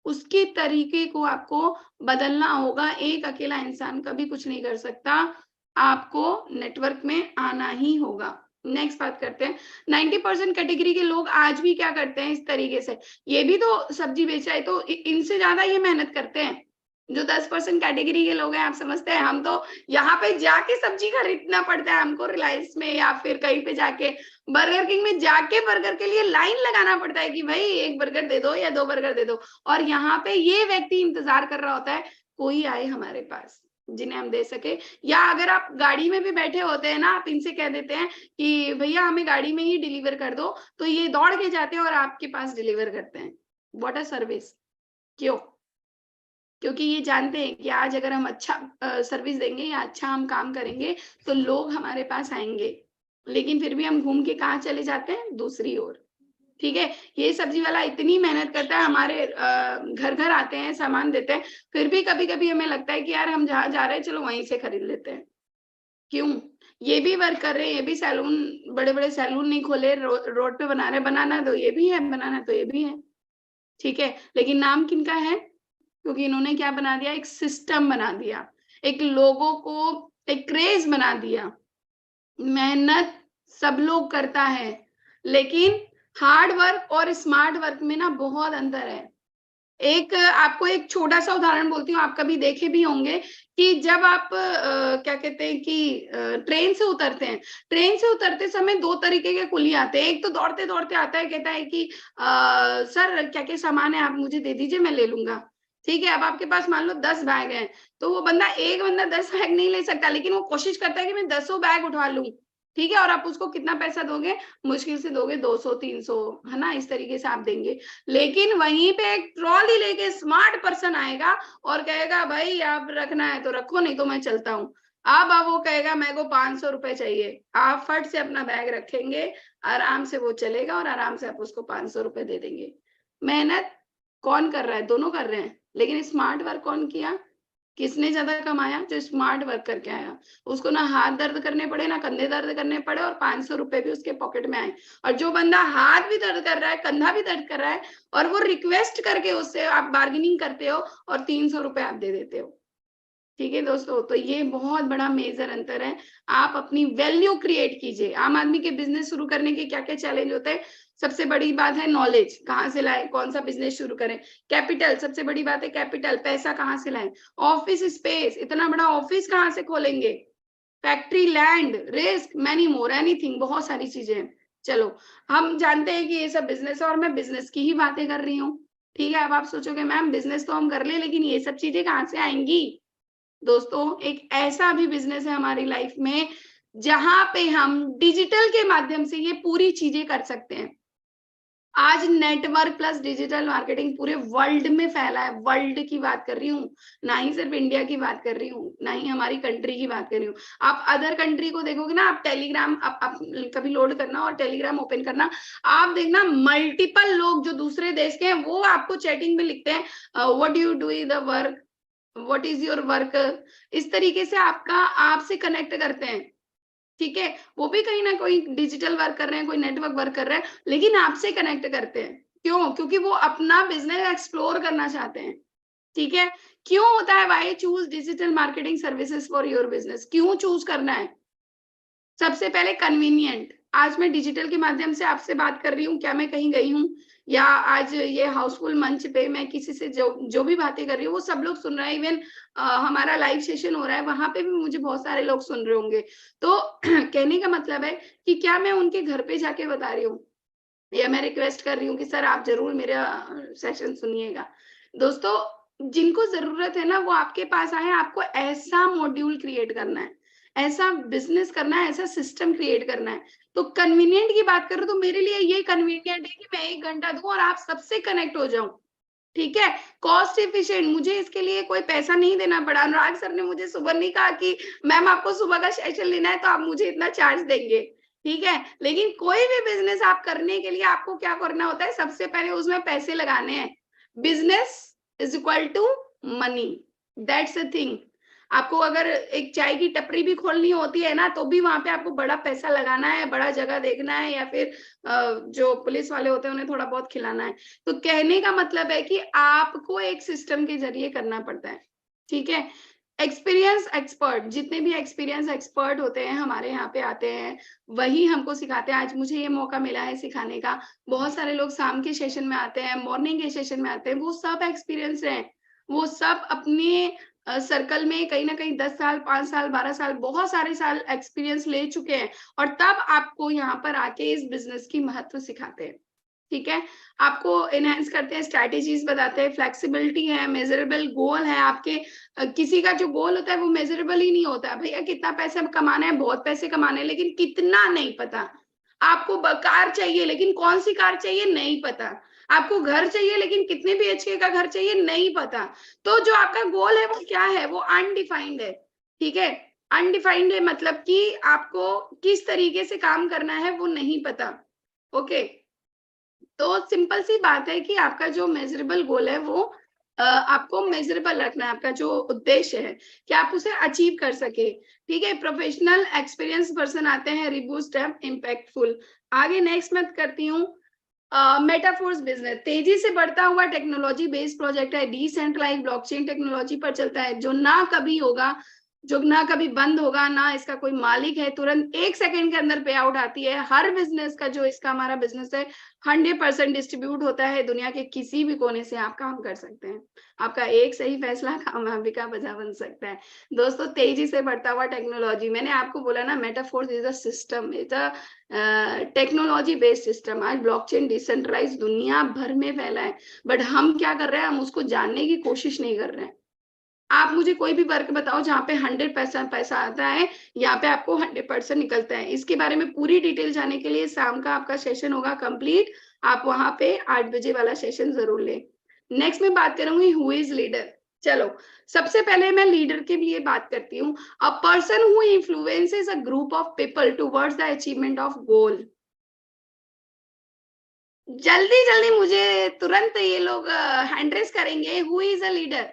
Speaker 2: उसके तरीके को आपको बदलना होगा। एक अकेला इंसान कभी कुछ नहीं कर सकता, आपको नेटवर्क में आना ही होगा। नेक्स्ट बात करते हैं, 90% कैटेगरी के लोग आज भी क्या करते हैं इस तरीके से, ये भी तो सब्जी बेचा है, तो इनसे ज्यादा ये मेहनत करते हैं। जो 10% कैटेगरी के लोग हैं, आप समझते हैं, हम तो यहाँ पे जाके सब्जी खरीदना पड़ता है हमको, रिलायंस में या फिर कहीं पे जाके, बर्गर किंग में जाके बर्गर के लिए लाइन लगाना पड़ता है कि भाई 1 बर्गर दे दो या 2 बर्गर दे दो। और यहाँ पे ये व्यक्ति इंतजार कर रहा होता है कोई आए हमारे पास जिन्हें हम दे सके। या अगर आप गाड़ी में भी बैठे होते हैं ना, आप इनसे कह देते हैं कि भैया हमें गाड़ी में ही डिलीवर कर दो, तो ये दौड़ के जाते हैं और आपके पास डिलीवर करते हैं। What a service! क्यों? क्योंकि ये जानते हैं कि आज अगर हम अच्छा सर्विस देंगे या अच्छा हम काम करेंगे तो लोग हमारे पास आएंगे। लेकिन फिर भी हम घूम के कहाँ चले जाते हैं? दूसरी ओर। ठीक है, ये सब्जी वाला इतनी मेहनत करता है, हमारे घर घर आते हैं, सामान देते हैं, फिर भी कभी कभी हमें लगता है कि यार हम जहाँ जा रहे हैं चलो वहीं से खरीद लेते हैं। क्यों? ये भी वर्क कर रहे हैं, ये भी सैलून, बड़े बड़े सैलून नहीं खोले, रोड पे बना रहे। बनाना तो ये भी है, बनाना तो ये भी है। ठीक है, लेकिन नाम किनका है? क्योंकि इन्होंने क्या बना दिया, एक सिस्टम बना दिया। एक लोगों को एक क्रेज बना दिया। मेहनत सब लोग करता है, लेकिन हार्ड वर्क और स्मार्ट वर्क में ना बहुत अंतर है। एक आपको एक छोटा-सा उदाहरण बोलती हूँ, आप कभी देखे भी होंगे कि जब आप क्या कहते हैं कि ट्रेन से उतरते हैं, ट्रेन से उतरते समय 2 तरीके के कुली आते हैं। एक तो दौड़ते-दौड़ते आता है, कहता है कि सर क्या-क्या सामान है आप मुझे दे दीजिए, मैं ले लूँगा। ठीक है, अब आपके पास मान लो 10 बैग हैं, तो वो बंदा एक बंदा 10 बैग नहीं ले सकता, लेकिन वो कोशिश करता है कि मैं 10 बैग उठा लूँ। ठीक है, और आप उसको कितना पैसा दोगे? मुश्किल से दोगे 200-300, है ना? इस तरीके से आप देंगे। लेकिन वहीं पे एक ट्रॉली लेके स्मार्ट पर्सन आएगा और कहेगा भाई आप रखना है तो रखो, नहीं तो मैं चलता हूँ। अब वो कहेगा मेरे को 500 रुपए चाहिए। आप फट से अपना बैग रखेंगे, आराम से वो चलेगा और आराम से आप उसको 500 रुपए दे देंगे। मेहनत कौन कर रहा है? दोनों कर रहे हैं, लेकिन स्मार्ट वर्क कौन किया? किसने ज्यादा कमाया? जो स्मार्ट वर्क करके आया। उसको ना हाथ दर्द करने पड़े, ना कंधे दर्द करने पड़े और 500 रुपए भी उसके पॉकेट में आए। और जो बंदा हाथ भी दर्द कर रहा है, कंधा भी दर्द कर रहा है और वो रिक्वेस्ट करके उससे आप बार्गेनिंग करते हो और 300 रुपए आप दे देते हो। ठीक है दोस्तों, तो ये बहुत बड़ा मेजर अंतर है। आप अपनी वैल्यू क्रिएट कीजिए। आम आदमी के बिजनेस शुरू करने के क्या-क्या चैलेंज होते हैं? सबसे बड़ी बात है नॉलेज, कहाँ से लाएँ, कौन-सा बिजनेस शुरू करें? कैपिटल, सबसे बड़ी बात है कैपिटल, पैसा कहाँ से लाएँ? ऑफिस स्पेस, इतना बड़ा ऑफिस कहाँ से खोलेंगे? Factory, land, risk, many more, anything, बहुत सारी चीजें हैं। चलो, हम जानते हैं कि ये सब बिजनेस है और मैं बिजनेस की ही बातें कर रही हूँ। ठीक है, अब आप सोचोगे मैम बिजनेस तो हम कर ले, लेकिन ये सब चीजें कहाँ से आएँगी? दोस्तों, एक ऐसा भी बिज़नेस है हमारी लाइफ में, जहाँ पे हम डिजिटल के माध्यम से ये पूरी चीज़ें कर सकते हैं। आज नेटवर्क प्लस डिजिटल मार्केटिंग पूरे वर्ल्ड में फैला है। वर्ल्ड की बात कर रही हूँ, ना ही सिर्फ इंडिया की बात कर रही हूँ, ना ही हमारी कंट्री की बात कर रही हूँ। आप अदर कंट्री को देखोगे ना, आप टेलीग्राम आप कभी लोड करना और टेलीग्राम ओपन करना, आप देखना मल्टीपल लोग जो दूसरे देश के हैं, वो आपको चैटिंग में लिखते हैं, what you do the work, what is your work, इस तरीके से आपका आपसे कनेक्ट करते हैं। ठीक है, वो भी कहीं ना कोई डिजिटल वर्क कर रहे हैं, कोई नेटवर्क वर्क कर रहे हैं, लेकिन आपसे कनेक्ट करते हैं। क्यों? क्योंकि वो अपना बिजनेस एक्सप्लोर करना चाहते हैं। ठीक है, क्यों होता है? Why choose digital marketing services for your business, क्यों चूज करना है? सबसे पहले कन्वीनिएंट। आज मैं डिजिटल के माध्यम से आपसे बात कर रही हूँ, क्या मैं कहीं गई हूँ या आज ये हाउसफुल मंच पे मैं किसी से जो भी बातें कर रही हूँ वो सब लोग सुन रहे हैं। इवन हमारा लाइव सेशन हो रहा है, वहां पे भी मुझे बहुत सारे लोग सुन रहे होंगे। तो कहने का मतलब है कि क्या मैं उनके घर पे जाके बता रही हूँ या मैं रिक्वेस्ट कर रही हूँ कि सर आप जरूर मेरा सेशन सुनिएगा। दोस्तों, जिनको जरूरत है ना वो आपके पास आए। आपको ऐसा मॉड्यूल क्रिएट करना है, ऐसा बिजनेस करना है, ऐसा सिस्टम क्रिएट करना है। तो कन्वीनियंट की बात करूं तो मेरे लिए ये कन्वीनियंट है कि मैं 1 घंटा दूं और आप सबसे कनेक्ट हो जाऊं। ठीक है, कॉस्ट एफिशिएंट, मुझे इसके लिए कोई पैसा नहीं देना पड़ा। अनुराग सर ने मुझे सुबह नहीं कहा कि मैम आपको सुबह का सेशन लेना है तो आप मुझे इतना चार्ज देंगे। ठीक है, लेकिन कोई भी बिजनेस आप करने के लिए आपको क्या करना होता है? सबसे पहले उसमें पैसे लगाने हैं। Business is equal to money, that's a thing. आपको अगर एक चाय की टपरी भी खोलनी होती है ना, तो भी वहां पे आपको बड़ा पैसा लगाना है, बड़ा जगह देखना है, या फिर जो पुलिस वाले होते हैं उन्हें थोड़ा बहुत खिलाना है। तो कहने का मतलब है कि आपको एक सिस्टम के जरिए करना पड़ता है। ठीक है, एक्सपीरियंस एक्सपर्ट, जितने भी एक्सपीरियंस एक्सपर्ट होते हैं हमारे यहाँ पे आते हैं, वही हमको सिखाते हैं। आज मुझे ये मौका मिला है सिखाने का। बहुत सारे लोग शाम के सेशन में आते हैं, मॉर्निंग के सेशन में आते हैं, वो सब एक्सपीरियंस हैं। वो सब अपने सर्कल में कहीं ना कहीं 10 साल, 5 साल, 12 साल, बहुत सारे साल एक्सपीरियंस ले चुके हैं और तब आपको यहाँ पर आके इस बिजनेस की महत्व सिखाते हैं। ठीक है, आपको एनहांस करते हैं, स्ट्रैटेजीज बताते हैं, फ्लेक्सिबिलिटी है, मेजरेबल गोल है आपके। किसी का जो गोल होता है वो मेजरेबल ही नहीं होता। भैया कितना पैसा कमाना है, बहुत पैसे कमाने हैं, लेकिन कितना नहीं पता। आपको कार चाहिए, लेकिन कौन सी कार चाहिए नहीं पता। आपको घर चाहिए, लेकिन कितने बीएचके का घर चाहिए नहीं पता। तो जो आपका गोल है वो क्या है? वो अनडिफाइंड है। ठीक है, अनडिफाइंड है मतलब कि आपको किस तरीके से काम करना है वो नहीं पता। ओके, तो सिंपल सी बात है कि आपका जो मेजरेबल गोल है वो आपको मेजरेबल रखना है। आपका जो उद्देश्य है कि आप उसे अचीव कर सके। ठीक है, प्रोफेशनल एक्सपीरियंस पर्सन आते हैं, रिव्यू स्टेप इम्पैक्टफुल। आगे नेक्स्ट मैं करती हूँ मेटाफोर्स बिजनेस तेजी से बढ़ता हुआ टेक्नोलॉजी बेस्ड प्रोजेक्ट है, डिसेंट्रलाइज ब्लॉकचेन टेक्नोलॉजी पर चलता है, जो ना कभी होगा, जो ना कभी बंद होगा, ना इसका कोई मालिक है, तुरंत 1 सेकंड के अंदर पे आउट आती है। हर बिजनेस का जो इसका हमारा बिजनेस है 100% डिस्ट्रीब्यूट होता है, दुनिया के किसी भी कोने से आप काम कर सकते हैं। आपका एक सही फैसला कामयाबी का वजह बन सकता है। दोस्तों, तेजी से बढ़ता हुआ टेक्नोलॉजी, मैंने आपको बोला ना, Metaforce is a system, is a technology based system. आज ब्लॉकचेन डिसेंट्रलाइज दुनिया भर में फैला है, बट हम क्या कर रहे हैं, हम उसको जानने की कोशिश नहीं कर रहे हैं। आप मुझे कोई भी वर्क बताओ जहाँ पे 100% पैसा आता है, यहाँ पे आपको 100% निकलता है। इसके बारे में पूरी डिटेल जानने के लिए शाम का आपका सेशन होगा कंप्लीट, आप वहां पे 8 बजे वाला सेशन जरूर लें। नेक्स्ट मैं बात करूंगी हु इज लीडर। चलो, सबसे पहले मैं लीडर के लिए बात करती हूँ। A person who influences a group of people towards the achievement of goal. जल्दी जल्दी मुझे तुरंत ये लोग हैंड रेस करेंगे, हु इज अ लीडर।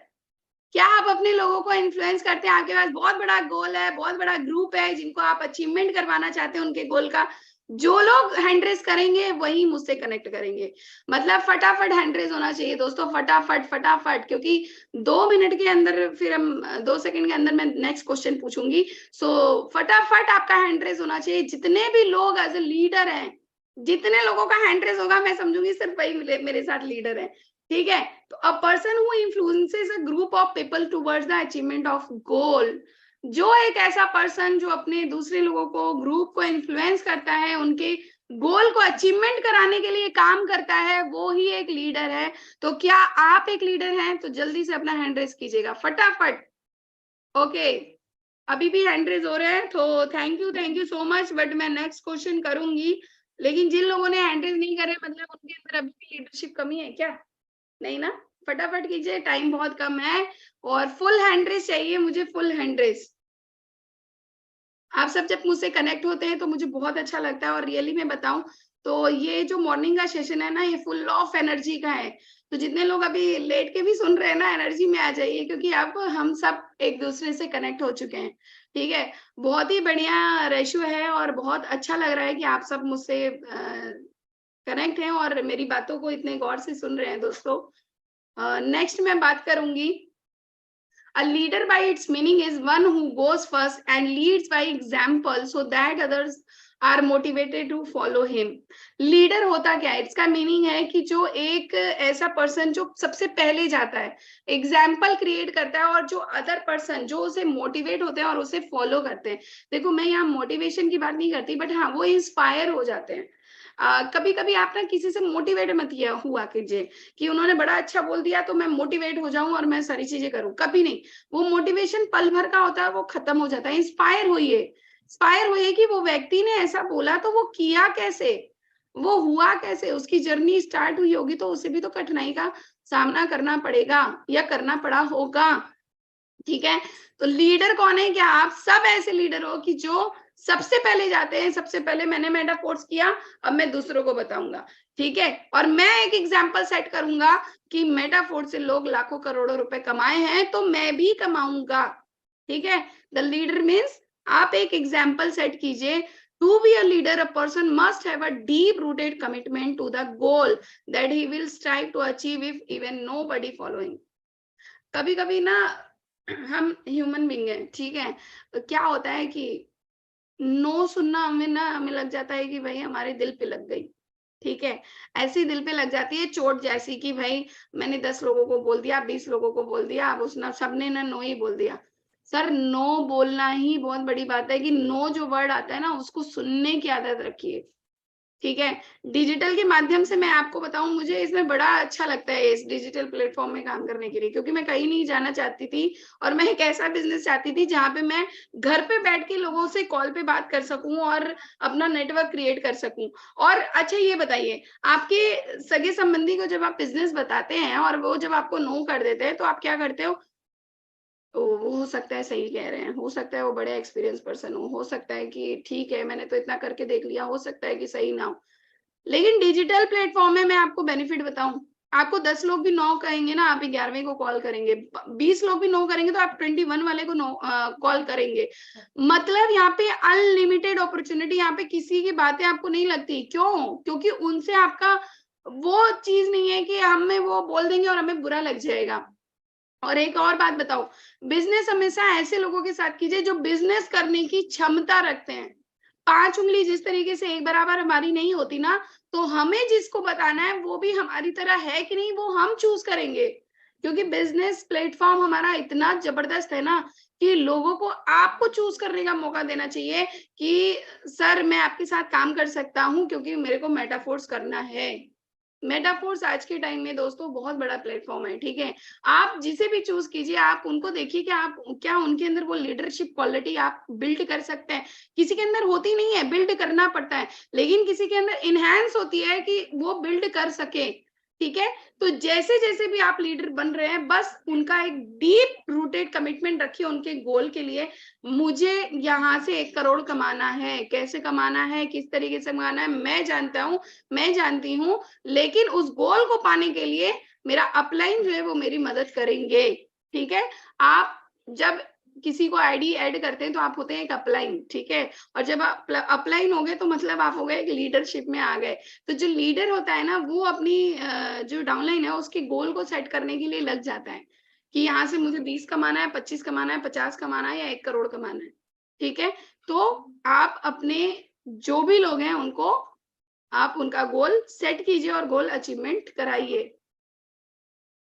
Speaker 2: क्या आप अपने लोगों को इन्फ्लुएंस करते हैं? आपके पास बहुत बड़ा गोल है, बहुत बड़ा ग्रुप है जिनको आप अचीवमेंट करवाना चाहते हैं उनके गोल का। जो लोग हैंड रेस करेंगे वही मुझसे कनेक्ट करेंगे। मतलब फटाफट हैंड रेस होना चाहिए दोस्तों, फटाफट फटाफट, क्योंकि 2 मिनट के अंदर, फिर हम 2 सेकंड के अंदर मैं नेक्स्ट क्वेश्चन पूछूंगी। सो फटाफट आपका हैंड रेस होना चाहिए। जितने भी लोग एज ए लीडर हैं, जितने लोगों का हैंड रेस होगा, मैं समझूंगी सिर्फ वही मेरे साथ लीडर है। ठीक है, तो a person who influences a group of people towards the achievement of goal. जो एक ऐसा पर्सन जो अपने दूसरे लोगों को, ग्रुप को इन्फ्लुएंस करता है, उनके गोल को अचीवमेंट कराने के लिए काम करता है, वो ही एक लीडर है। तो क्या आप एक लीडर हैं? तो जल्दी से अपना हैंड रेस कीजिएगा फटाफट। ओके, अभी भी हैंड रेस हो रहे हैं, तो thank you so much. But मैं नेक्स्ट क्वेश्चन करूंगी, लेकिन जिन लोगों ने हैंड रेस नहीं करे, मतलब उनके अंदर अभी भी लीडरशिप कमी है क्या? नहीं ना? फटाफट कीजिए, टाइम बहुत कम है। और फुल हैंड रेस चाहिए मुझे, फुल हैंड रेस। आप सब जब मुझसे कनेक्ट होते हैं तो मुझे बहुत अच्छा लगता है, और रियली मैं बताऊं तो ये जो मॉर्निंग का सेशन है ना, ये फुल ऑफ एनर्जी का है। तो जितने लोग अभी लेट के भी सुन रहे हैं ना, एनर्जी में आ जाइए, क्योंकि अब हम सब एक दूसरे से कनेक्ट हो चुके हैं। ठीक है, बहुत ही बढ़िया रेशियो है, और बहुत अच्छा लग रहा है कि आप सब मुझसे कनेक्ट हैं और मेरी बातों को इतने गौर से सुन रहे हैं दोस्तों। नेक्स्ट मैं बात करूंगी, a leader by its meaning is one who goes first and leads by example so that others are motivated to follow him. Leader होता क्या है? इसका मीनिंग है कि जो एक ऐसा पर्सन जो सबसे पहले जाता है, एग्जाम्पल क्रिएट करता है, और जो अदर पर्सन जो उसे मोटिवेट होते हैं और उसे फॉलो करते हैं। देखो, मैं यहाँ मोटिवेशन की बात नहीं करती, बट हाँ, वो इंस्पायर हो जाते हैं। कभी कभी आप ना किसी से मोटिवेट मत हुआ कीजिए कि उन्होंने बड़ा अच्छा बोल दिया तो मैं मोटिवेट हो जाऊं और मैं सारी चीजें करूं, कभी नहीं। वो मोटिवेशन पल भर का होता है, वो खत्म हो जाता है। इंस्पायर होइए कि वो व्यक्ति ने ऐसा बोला तो वो किया कैसे, वो हुआ कैसे, उसकी जर्नी स्टार्ट हुई होगी तो उसे भी तो कठिनाई का सामना करना पड़ेगा या करना पड़ा होगा। ठीक है, तो लीडर कौन है? क्या आप सब ऐसे लीडर हो कि जो सबसे पहले जाते हैं? सबसे पहले मैंने मेटाफोर्स किया, अब मैं दूसरों को बताऊंगा। ठीक है, और मैं एक एग्जांपल सेट करूंगा कि मेटाफोर्स से लोग लाखों करोड़ों रुपए कमाए हैं, तो मैं भी कमाऊंगा। ठीक है, द लीडर मीन्स आप एक एग्जाम्पल सेट कीजिए। To be a leader, a person must have a deep rooted commitment to the goal that he will strive to achieve if even nobody following. कभी कभी ना, हम ह्यूमन बीइंग हैं, ठीक है, तो क्या होता है कि नो सुनना हमें लग जाता है कि भाई हमारे दिल पे लग गई। ठीक है, ऐसी दिल पे लग जाती है चोट जैसी कि भाई मैंने 10 लोगों को बोल दिया, 20 लोगों को बोल दिया, अब उसने सबने ना नो ही बोल दिया। सर, नो बोलना ही बहुत बड़ी बात है, कि नो जो वर्ड आता है ना, उसको सुनने की आदत रखिए। ठीक है, डिजिटल के माध्यम से मैं आपको बताऊं, मुझे इसमें बड़ा अच्छा लगता है इस डिजिटल प्लेटफॉर्म में काम करने के लिए, क्योंकि मैं कहीं नहीं जाना चाहती थी, और मैं एक ऐसा बिजनेस चाहती थी जहां पे मैं घर पे बैठ के लोगों से कॉल पे बात कर सकूं और अपना नेटवर्क क्रिएट कर सकूं। और अच्छा, ये बताइए, आपके सगे संबंधी को जब आप बिजनेस बताते हैं और वो जब आपको नो कर देते हैं, तो आप क्या करते हो? वो हो सकता है सही कह रहे हैं, हो सकता है वो बड़े एक्सपीरियंस पर्सन हो सकता है कि ठीक है मैंने तो इतना करके देख लिया, हो सकता है कि सही ना हो। लेकिन डिजिटल प्लेटफॉर्म में मैं आपको बेनिफिट बताऊं, आपको 10 लोग भी नो कहेंगे ना, आप 11वें को कॉल करेंगे, 20 लोग भी नो करेंगे तो आप 21 वाले को नो कॉल करेंगे। मतलब यहाँ पे अनलिमिटेड अपॉर्चुनिटी, यहाँ पे किसी की बातें आपको नहीं लगती। क्यों? क्योंकि उनसे आपका वो चीज नहीं है कि हमें वो बोल देंगे और हमें बुरा लग जाएगा। और एक और बात बताओ, बिजनेस हमेशा ऐसे लोगों के साथ कीजिए जो बिजनेस करने की क्षमता रखते हैं। 5 उंगली जिस तरीके से एक बराबर हमारी नहीं होती ना, तो हमें जिसको बताना है वो भी हमारी तरह है कि नहीं, वो हम चूज करेंगे। क्योंकि बिजनेस प्लेटफॉर्म हमारा इतना जबरदस्त है ना, कि लोगों को आपको चूज करने का मौका देना चाहिए कि सर मैं आपके साथ काम कर सकता हूँ क्योंकि मेरे को मेटाफोर्स करना है। मेटाफोर्स आज के टाइम में दोस्तों बहुत बड़ा प्लेटफॉर्म है, ठीक है। आप जिसे भी चूज कीजिए, आप उनको देखिए कि आप क्या उनके अंदर वो लीडरशिप क्वालिटी आप बिल्ड कर सकते हैं। किसी के अंदर होती नहीं है, बिल्ड करना पड़ता है, लेकिन किसी के अंदर इनहैंस होती है कि वो बिल्ड कर सके, ठीक है। तो जैसे जैसे भी आप लीडर बन रहे हैं, बस उनका एक डीप रूटेड कमिटमेंट रखिए उनके गोल के लिए। मुझे यहाँ से 1 करोड़ कमाना है, कैसे कमाना है, किस तरीके से कमाना है, मैं जानता हूँ, मैं जानती हूँ, लेकिन उस गोल को पाने के लिए मेरा अपलाइन जो है वो मेरी मदद करेंगे, ठीक है। आप जब किसी को आईडी ऐड करते हैं तो आप होते हैं एक अपलाइन, ठीक है। और जब आप अपलाइन हो गए तो मतलब आप हो गए एक लीडरशिप में आ गए। तो जो लीडर होता है ना, वो अपनी जो डाउनलाइन है उसके गोल को सेट करने के लिए लग जाता है कि यहाँ से मुझे 20 कमाना है, 25 कमाना है, 50 कमाना है या 1 करोड़ कमाना है, ठीक है। तो आप अपने जो भी लोग हैं उनको आप उनका गोल सेट कीजिए और गोल अचीवमेंट कराइए।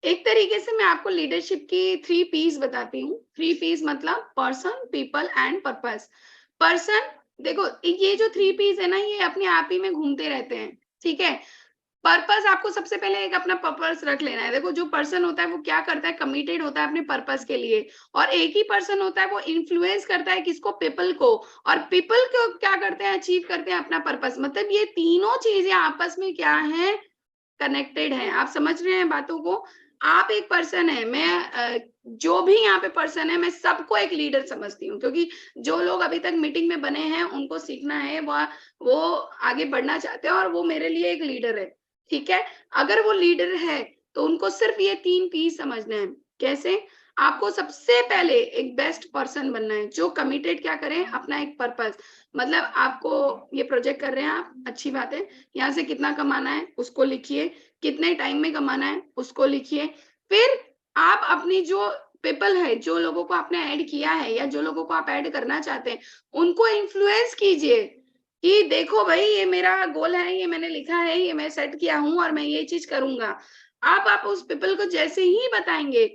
Speaker 2: एक तरीके से मैं आपको लीडरशिप की 3 पीस बताती हूँ। 3 पीस मतलब person, people and purpose. Person, देखो ये जो 3 पीस है ना, ये अपने आप ही में घूमते रहते हैं, ठीक है। पर्पस, आपको सबसे पहले एक अपना पर्पस रख लेना है। देखो जो पर्सन होता है वो क्या करता है, कमिटेड होता है अपने पर्पस के लिए। और एक ही पर्सन होता है वो इन्फ्लुएंस करता है किसको, पीपल को। और पीपल को क्या करते हैं, अचीव करते हैं अपना पर्पस। मतलब ये तीनों चीजें आपस में क्या है, कनेक्टेड है। आप समझ रहे हैं बातों को। आप एक पर्सन है, मैं जो भी यहाँ पे पर्सन है, मैं सबको एक लीडर समझती हूँ। क्योंकि जो लोग अभी तक मीटिंग में बने हैं उनको सीखना है, वो आगे बढ़ना चाहते हैं और वो मेरे लिए एक लीडर है, ठीक है। अगर वो लीडर है तो उनको सिर्फ ये 3 पीस समझना है। कैसे, आपको सबसे पहले एक बेस्ट पर्सन बनना है जो कमिटेड क्या करें, अपना एक पर्पस। मतलब आपको ये प्रोजेक्ट कर रहे हैं आप, अच्छी बात है। यहाँ से कितना कमाना है उसको लिखिए, कितने टाइम में कमाना है उसको लिखिए। फिर आप अपनी जो पीपल है, जो लोगों को आपने ऐड किया है या जो लोगों को आप ऐड करना चाहते हैं, उनको इन्फ्लुएंस कीजिए कि देखो भाई ये मेरा गोल है, ये मैंने लिखा है, ये मैं सेट किया हूँ और मैं ये चीज करूंगा। आप उस पीपल को जैसे ही बताएंगे,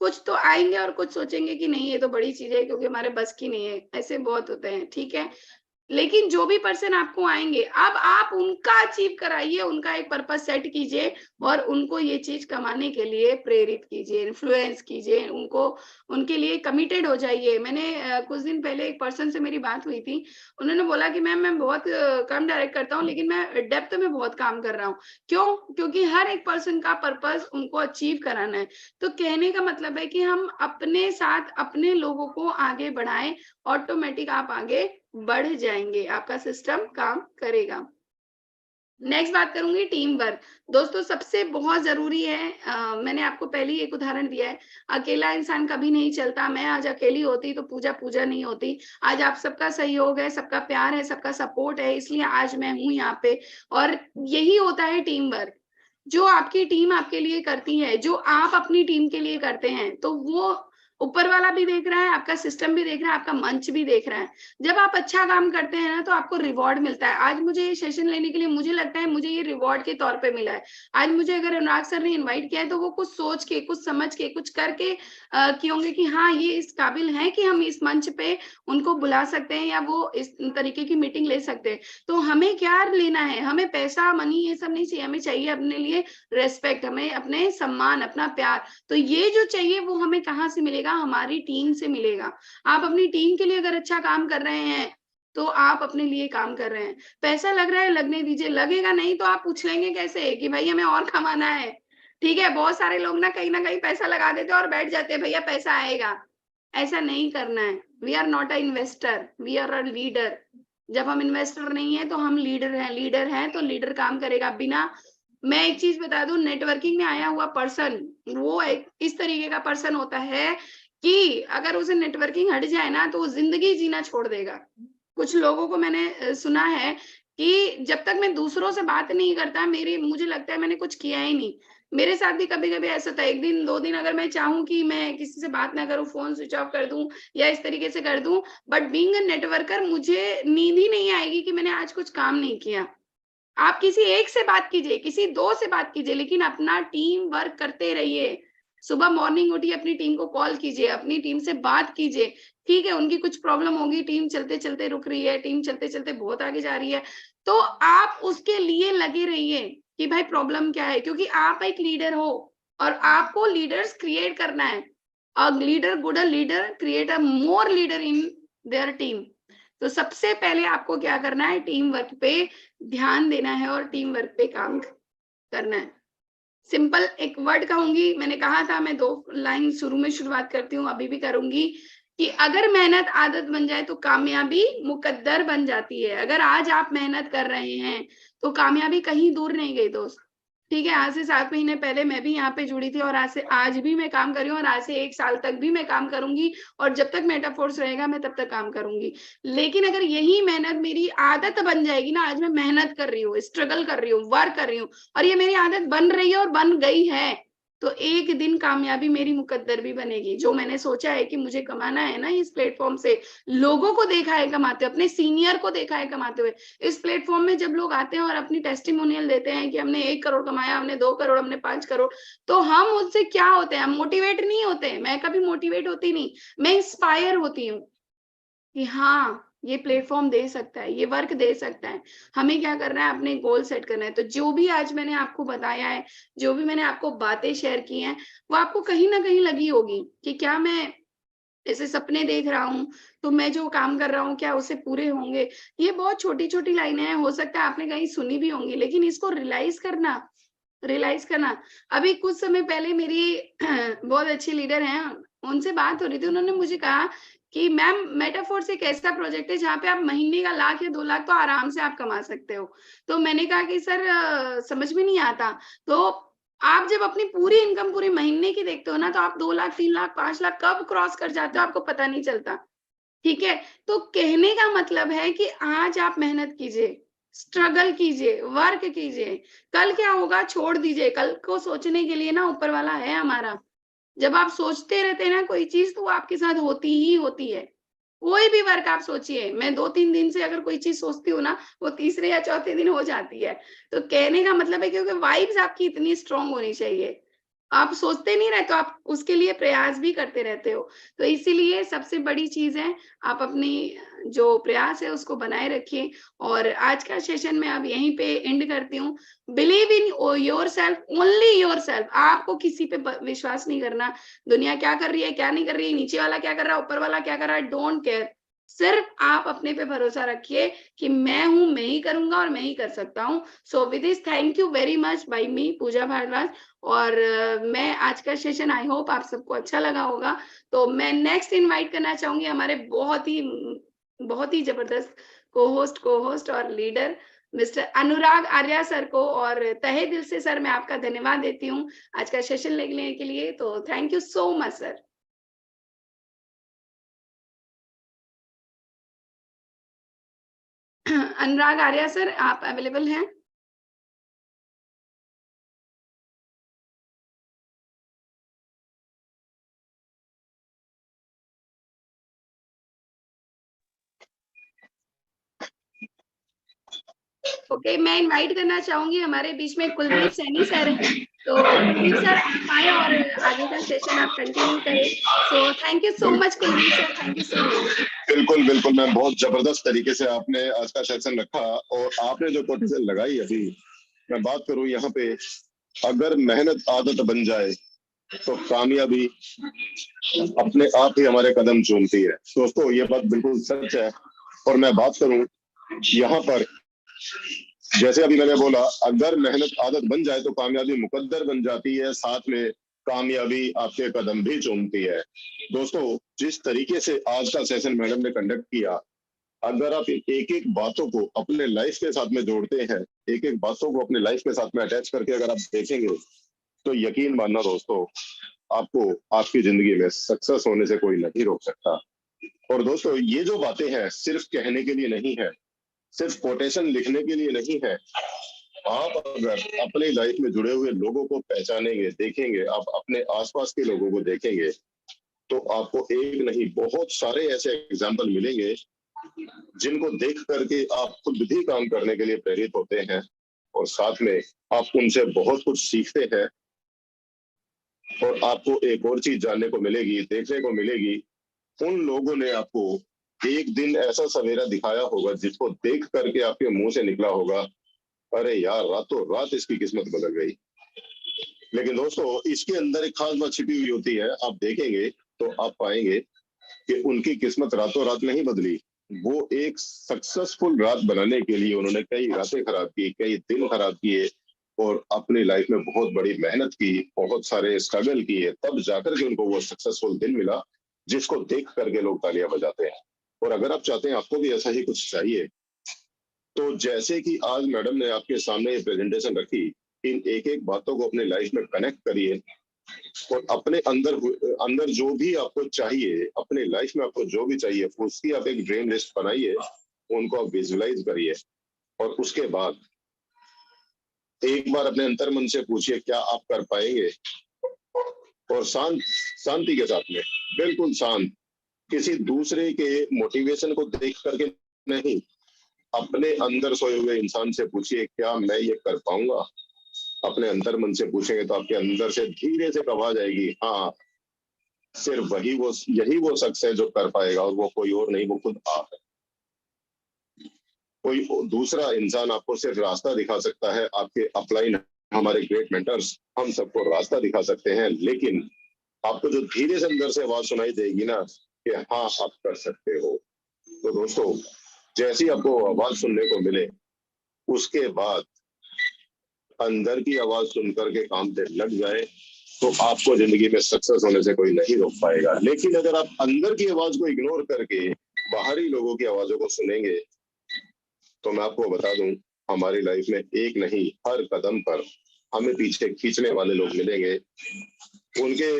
Speaker 2: कुछ तो आएंगे और कुछ सोचेंगे कि नहीं ये तो बड़ी चीज है क्योंकि हमारे बस की नहीं है, ऐसे बहुत होते हैं, ठीक है। लेकिन जो भी पर्सन आपको आएंगे, अब आप उनका अचीव कराइए, उनका एक पर्पस सेट कीजिए और उनको ये चीज कमाने के लिए प्रेरित कीजिए, इन्फ्लुएंस कीजिए उनको, उनके लिए कमिटेड हो जाइए। मैंने कुछ दिन पहले एक पर्सन से मेरी बात हुई थी, उन्होंने बोला कि मैम मैं बहुत कम डायरेक्ट करता हूँ लेकिन मैं डेप्थ में बहुत काम कर रहा हूँ। क्यों? क्योंकि हर एक पर्सन का पर्पस उनको अचीव कराना है। तो कहने का मतलब है कि हम अपने साथ अपने लोगों को आगे बढ़ाएं, ऑटोमेटिक आप आगे बढ़ जाएंगे, आपका सिस्टम काम करेगा। नेक्स्ट बात करूंगी टीम वर्क। दोस्तों सबसे बहुत जरूरी है, मैंने आपको पहले ही एक उदाहरण दिया है, अकेला इंसान कभी नहीं चलता। मैं आज अकेली होती तो पूजा पूजा नहीं होती। आज आप सबका सहयोग है, सबका प्यार है, सबका सपोर्ट है, इसलिए आज मैं हूं यहाँ पे। और यही होता है टीम वर्क। जो आपकी टीम आपके लिए करती है, जो आप अपनी टीम के लिए करते हैं, तो वो ऊपर वाला भी देख रहा है, आपका सिस्टम भी देख रहा है, आपका मंच भी देख रहा है। जब आप अच्छा काम करते हैं ना तो आपको रिवॉर्ड मिलता है। आज मुझे ये सेशन लेने के लिए मुझे लगता है मुझे ये रिवॉर्ड के तौर पे मिला है। आज मुझे अगर अनुराग सर ने इनवाइट किया है तो वो कुछ सोच के, कुछ समझ के, कुछ करके किए होंगे कि हाँ ये इस काबिल है कि हम इस मंच पे उनको बुला सकते हैं या वो इस तरीके की मीटिंग ले सकते हैं। तो हमें क्या लेना है, हमें पैसा मनी ये सब नहीं चाहिए, हमें चाहिए अपने लिए रेस्पेक्ट, हमें अपने सम्मान, अपना प्यार। तो ये जो चाहिए वो हमें कहाँ से मिलेगा, हमारी टीम से मिलेगा। आप अपनी टीम के लिए अगर अच्छा काम कर रहे हैं तो आप अपने लिए काम कर रहे हैं। पैसा लग रहा है, लगने दीजिए, लगेगा नहीं तो आप पूछ लेंगे कैसे कि भाई हमें और कमाना है, ठीक है। बहुत सारे लोग ना कहीं पैसा लगा देते हैं और बैठ जाते हैं भैया पैसा आएगा। ऐसा नहीं करना है। We are not a investor, we are a leader. जब हम इन्वेस्टर नहीं है तो हम लीडर हैं, लीडर हैं तो लीडर काम करेगा। बिना, मैं एक चीज बता दूं, नेटवर्किंग में आया हुआ पर्सन वो एक इस तरीके का पर्सन होता है कि अगर उसे नेटवर्किंग हट जाए ना तो वो जिंदगी जीना छोड़ देगा। कुछ लोगों को मैंने सुना है कि जब तक मैं दूसरों से बात नहीं करता, मुझे लगता है मैंने कुछ किया ही नहीं। मेरे साथ भी कभी-कभी ऐसा होता है, 1 दिन 2 दिन अगर मैं चाहूँ कि मैं किसी से बात ना करूँ, फ़ोन स्विच ऑफ कर दूँ या इस तरीके से कर दूँ, बट बीइंग अ नेटवर्कर मुझे नींद ही नहीं आएगी कि मैंने आज कुछ काम नहीं किया। आप किसी एक से बात कीजिए, किसी 2 से बात कीजिए, लेकिन अपना टीम वर्क करते रहिए। सुबह मॉर्निंग उठिए, अपनी टीम को कॉल कीजिए, अपनी टीम से बात कीजिए। ठीक है, उनकी कुछ प्रॉब्लम होगी, टीम चलते-चलते रुक रही है, टीम चलते-चलते बहुत आगे जा रही है, तो आप उसके लिए लगे रहिए कि भाई प्रॉब्लम क्या है? क्योंकि आप एक लीडर हो और आपको लीडर्स क्रिएट करना है। A leader create a more leader in their team. तो सबसे पहले आपको क्या करना है, टीम वर्क पे ध्यान देना है और टीम वर्क पे काम करना है। सिंपल एक वर्ड कहूँगी, मैंने कहा था मैं 2 लाइन शुरू में शुरुआत करती हूँ, अभी भी करूँगी कि अगर मेहनत आदत बन जाए तो कामयाबी मुकद्दर बन जाती है। अगर आज आप मेहनत कर रहे हैं, तो कामयाबी कहीं दूर नहीं गई दोस्त। ठीक है, आज से 7 महीने पहले मैं भी यहाँ पे जुड़ी थी और आज भी मैं काम कर रही हूँ और आज से 1 साल तक भी मैं काम करूँगी और जब तक मेटाफोर्स रहेगा मैं तब तक काम करूँगी। लेकिन अगर यही मेहनत मेरी आदत बन जाएगी ना, आज मैं मेहनत कर रही हूँ, स्ट्रगल कर रही हूँ, वर्क कर रही हूँ और ये मेरी आदत बन रही है और बन गई है, तो एक दिन कामयाबी मेरी मुकद्दर भी बनेगी। जो मैंने सोचा है कि मुझे कमाना है ना इस प्लेटफ़ॉर्म से, लोगों को देखा है कमाते हुए, अपने सीनियर को देखा है कमाते हुए। इस प्लेटफ़ॉर्म में जब लोग आते हैं और अपनी टेस्टिमोनियल देते हैं कि हमने 1 करोड़ कमाया, हमने 2 करोड़, हमने 5 करोड़, तो हम उससे क्या होते हैं? हम मोटिवेट नहीं होते। मैं कभी मोटिवेट होती नहीं, मैं इंस्पायर होती हूँ। कि हाँ, ये प्लेटफ़ॉर्म दे सकता है, ये वर्क दे सकता है। हमें क्या करना है, अपने गोल सेट करना है। तो जो भी आज मैंने आपको बताया है, जो भी मैंने आपको बातें शेयर की हैं, वो आपको कहीं न कहीं लगी होगी कि क्या मैं ऐसे सपने देख रहा हूँ, तो मैं जो काम कर रहा हूँ, क्या उससे पूरे होंगे? ये बहुत छोटी-छोटी लाइनें हैं, हो सकता है आपने कहीं सुनी भी होंगी, लेकिन इसको रियलाइज़ करना। अभी कुछ समय पहले मेरी बहुत अच्छी लीडर हैं, उनसे बात हो रही थी, उन्होंने मुझे कहा कि मैम मेटाफोर्स एक ऐसा प्रोजेक्ट है जहाँ पे आप महीने का लाख या 2 लाख तो आराम से आप कमा सकते हो। तो मैंने कहा कि सर समझ में नहीं आता। तो आप जब अपनी पूरी इनकम पूरे महीने की देखते हो ना, तो आप 2 लाख, 3 लाख, 5 लाख कब क्रॉस कर जाते हो आपको पता नहीं चलता। ठीक है? तो कहने का मतलब है कि आज आप मेहनत कीजिए, स्ट्रगल कीजिए, वर्क कीजिए। कल क्या होगा छोड़ दीजिए, कल को सोचने के लिए ना ऊपर वाला है हमारा। जब आप सोचते रहते हैं ना कोई चीज़ तो वो आपके साथ होती ही होती है। कोई भी वर्क आप सोचिए, मैं 2-3 दिन से अगर कोई चीज़ सोचती हूँ ना, वो तीसरे या चौथे दिन हो जाती है। तो कहने का मतलब है क्योंकि वाइब्स आपकी इतनी स्ट्रॉन्ग होनी चाहिए। आप सोचते नहीं रहते हो, आप उसके लिए प्रयास भी करते रहते हो। तो इसीलिए सबसे बड़ी चीज़ है, आप अपनी जो प्रयास है उसको बनाए रखिए और आज का सेशन मैं अब यहीं पे एंड करती हूँ। Believe in yourself, only yourself. आपको किसी पे विश्वास नहीं करना। दुनिया क्या कर रही है, क्या नहीं कर रही है, नीचे वाला क्या कर रहा है, ऊपर वाला क्या कर रहा है, डोंट केयर। सिर्फ आप अपने पे भरोसा रखिए कि मैं हूँ, मैं ही करूँगा और मैं ही कर सकता हूँ। So with this thank you very much by me Pooja Bhardwaj और मैं आज का सेशन आई होप आप सबको अच्छा लगा होगा। तो मैं नेक्स्ट इनवाइट करना चाहूँगी हमारे बहुत ही जबरदस्त को-होस्ट और लीडर मिस्टर अनुराग आर्या सर को और तहे दिल से सर मैं आपका धन्यवाद देती हूँ आज का सेशन लेने के लिए। तो thank you so much sir. Anurag Arya sir आप अवेलेबल हैं? ओके, मैं इनवाइट करना चाहूँगी हमारे बीच में कुलदीप सैनी सर हैं। तो कुलदीप सर आप आएँ और आगे का सेशन आप कंटिन्यू करें। So thank you so much Kuldeep sir, thank you so much.
Speaker 3: बिल्कुल बिल्कुल मैम, बहुत जबरदस्त तरीके से आपने आज का सेशन रखा और आपने जो कोटेशन लगाई अभी, मैं बात करूं यहाँ पे, अगर मेहनत आदत बन जाए तो कामयाबी अपने आप ही हमारे कदम चूमती है। दोस्तों ये बात बिल्कुल सच है। और मैं बात करूं यहाँ पर, जैसे अभी मैंने बोला, अगर मेहनत आदत बन जाए तो कामयाबी मुकद्दर बन जाती है, साथ में कामयाबी आपके कदम भी चूमती है। दोस्तों जिस तरीके से आज का सेशन मैडम ने कंडक्ट किया, अगर आप एक एक बातों को अपने लाइफ के साथ में जोड़ते हैं, एक एक बातों को अपने लाइफ के साथ में अटैच करके अगर आप देखेंगे, तो यकीन मानना दोस्तों, आपको आपकी जिंदगी में सक्सेस होने से कोई नहीं रोक सकता। और दोस्तों ये जो बातें हैं सिर्फ कहने के लिए नहीं है, सिर्फ कोटेशन लिखने के लिए नहीं है। आप अगर अपनी लाइफ में जुड़े हुए लोगों को पहचानेंगे, देखेंगे, आप अपने आसपास के लोगों को देखेंगे, तो आपको एक नहीं बहुत सारे ऐसे एग्जाम्पल मिलेंगे जिनको देख करके आप खुद भी काम करने के लिए प्रेरित होते हैं, और साथ में आप उनसे बहुत कुछ सीखते हैं। और आपको एक और चीज जानने को मिलेगी, देखने को मिलेगी, उन लोगों ने आपको एक दिन ऐसा सवेरा दिखाया होगा जिसको देख करके आपके मुंह से निकला होगा, अरे यार रातों रात इसकी किस्मत बदल गई। लेकिन दोस्तों, इसके अंदर एक खास बात छिपी हुई होती है। आप देखेंगे तो आप पाएंगे कि उनकी किस्मत रातों रात नहीं बदली। वो एक सक्सेसफुल रात बनाने के लिए उन्होंने कई रातें खराब की, कई दिन खराब किए, और अपनी लाइफ में बहुत बड़ी मेहनत की, बहुत सारे स्ट्रगल किए, तब जाकर के उनको वो सक्सेसफुल दिन मिला जिसको देख करके लोग तालियां बजाते हैं। और अगर आप चाहते हैं आपको भी ऐसा ही कुछ चाहिए, तो जैसे कि आज मैडम ने आपके सामने ये प्रेजेंटेशन रखी, इन एक एक बातों को अपने लाइफ में कनेक्ट करिए, और अपने अंदर अंदर जो भी आपको चाहिए, अपने लाइफ में आपको जो भी चाहिए, उसकी आप एक ड्रीम लिस्ट बनाइए, उनको आप विजुलाइज करिए, और उसके बाद एक बार अपने अंतर मन से पूछिए क्या आप कर पाएंगे। और शांति के साथ में, बिल्कुल शांत, किसी दूसरे के मोटिवेशन को देख करके नहीं, अपने अंदर सोए हुए इंसान से पूछिए क्या मैं ये कर पाऊंगा। अपने अंतर मन से पूछेंगे तो आपके अंदर से धीरे से आवाज आएगी, हाँ सिर्फ यही वो शख्स है जो कर पाएगा, और वो कोई और नहीं, वो खुद आप है। कोई दूसरा इंसान आपको सिर्फ रास्ता दिखा सकता है। आपके अपलाइन, हमारे ग्रेट मेंटर्स, हम सबको रास्ता दिखा सकते हैं, लेकिन आपको जो धीरे से अंदर से आवाज सुनाई देगी ना कि हाँ आप कर सकते हो। तो दोस्तों, जैसी आपको आवाज सुनने को मिले, उसके बाद अंदर की आवाज सुनकर के काम पे लग जाए, तो आपको जिंदगी में सक्सेस होने से कोई नहीं रोक पाएगा। लेकिन अगर आप अंदर की आवाज को इग्नोर करके बाहरी लोगों की आवाजों को सुनेंगे, तो मैं आपको बता दूं, हमारी लाइफ में एक नहीं हर कदम पर हमें पीछे खींचने वाले लोग मिलेंगे। उनके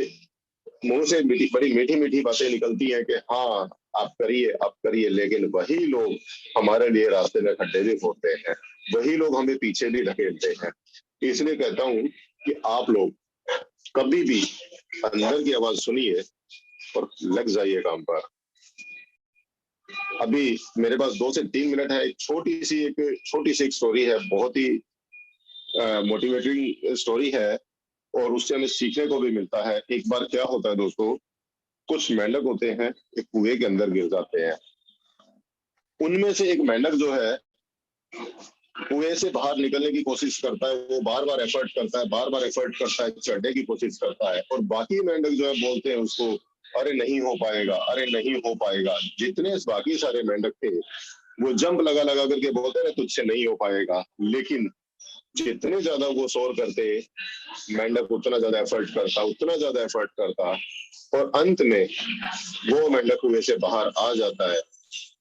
Speaker 3: मुंह से बड़ी मीठी मीठी बातें निकलती हैं कि हाँ आप करिए, लेकिन वही लोग हमारे लिए रास्ते में खड्डे भी खोदते हैं, वही लोग हमें पीछे भी धकेलते हैं। इसलिए कहता हूं कि आप लोग कभी भी अंदर की आवाज सुनिए और लग जाइए काम पर। अभी मेरे पास 2 से 3 मिनट है, एक छोटी सी एक स्टोरी है, बहुत ही मोटिवेटिंग स्टोरी है, और उससे हमें सीखने को भी मिलता है। एक बार क्या होता है दोस्तों, कुछ मेंढक होते हैं, एक कुएं के अंदर गिर जाते हैं। उनमें से एक मेंढक जो है कुएं से बाहर निकलने की कोशिश करता है, वो बार बार एफर्ट करता है, चढ़ने की कोशिश करता है, और बाकी मेंढक जो है बोलते हैं उसको, अरे नहीं हो पाएगा, अरे नहीं हो पाएगा। जितने बाकी सारे मेंढक थे वो जंप लगा लगा करके बोलते रहे तुझसे नहीं हो पाएगा, लेकिन जितने ज्यादा वो शोर करते, मेंढक उतना ज्यादा एफर्ट करता, और अंत में वो मेंढक कुएं से बाहर आ जाता है।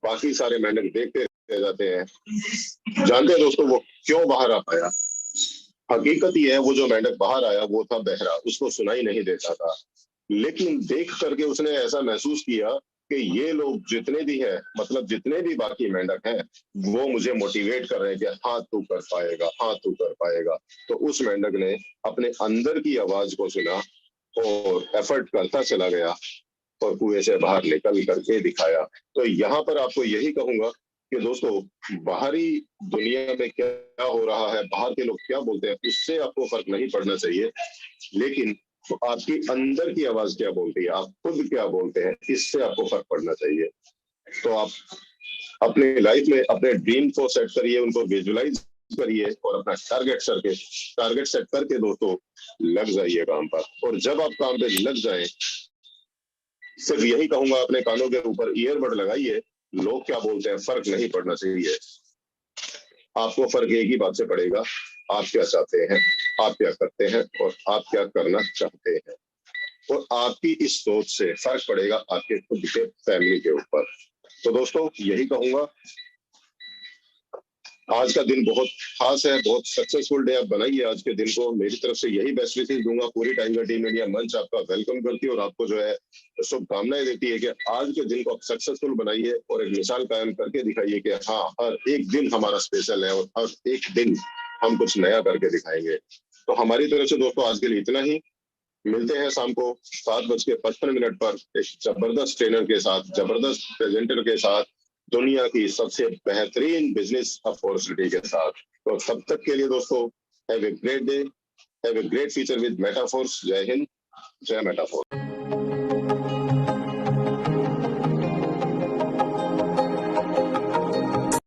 Speaker 3: बाकी सारे मेंढक देखते रह जाते हैं। जानते हैं दोस्तों वो क्यों बाहर आ पाया? हकीकत ये है, वो जो मेंढक बाहर आया वो था बहरा, उसको सुनाई नहीं देता था, लेकिन देख करके उसने ऐसा महसूस किया कि ये लोग जितने भी हैं, मतलब जितने भी बाकी मेंढक हैं, वो मुझे मोटिवेट कर रहे हैं कि हाँ तू कर पाएगा, हाँ तू कर पाएगा। तो उस मेंढक ने अपने अंदर की आवाज को सुना और एफर्ट करता चला गया और कुएं से बाहर निकल करके दिखाया। तो यहाँ पर आपको यही कहूंगा कि दोस्तों, बाहरी दुनिया में क्या हो रहा है, बाहर के लोग क्या बोलते हैं, उससे आपको फर्क नहीं पड़ना चाहिए, लेकिन तो आपकी अंदर की आवाज क्या बोलती है, आप खुद क्या बोलते हैं, इससे आपको फर्क पड़ना चाहिए। तो आप अपनी लाइफ में अपने ड्रीम को सेट करिए, उनको विजुलाइज करिए, और अपना टारगेट सेट करके दोस्तों लग जाइए काम पर। और जब आप काम पे लग जाएं, सिर्फ यही कहूंगा, अपने कानों के ऊपर ईयरबड लगाइए, लोग क्या बोलते हैं फर्क नहीं पड़ना चाहिए। आपको फर्क एक ही बात से पड़ेगा, आप क्या चाहते हैं, आप क्या करते हैं, और आप क्या करना चाहते हैं। और आपकी इस सोच से फर्क पड़ेगा आपके खुद के फैमिली के ऊपर। तो दोस्तों, यही कहूंगा आज का दिन बहुत खास है, बहुत सक्सेसफुल डे आप बनाइए आज के दिन को। मेरी तरफ से यही बेस्ट विशेष दूंगा। पूरी टाइगर टीम इंडिया मंच आपका वेलकम करती है और आपको जो है शुभकामनाएं देती है कि आज के दिन को आप सक्सेसफुल बनाइए और एक मिसाल कायम करके दिखाइए कि हाँ, हर एक दिन हमारा स्पेशल है और हर एक दिन हम कुछ नया करके दिखाएंगे। तो हमारी तरफ से दोस्तों आज के लिए इतना ही। मिलते हैं शाम को 7:55 पर एक जबरदस्त ट्रेनर के साथ, जबरदस्त प्रेजेंटर के साथ, दुनिया की सबसे बेहतरीन बिजनेस अपॉर्चुनिटी के साथ। तो तब तक के लिए दोस्तों, have a great day, have a great future with Metaforce. जय हिंद, जय मेटाफोर्स।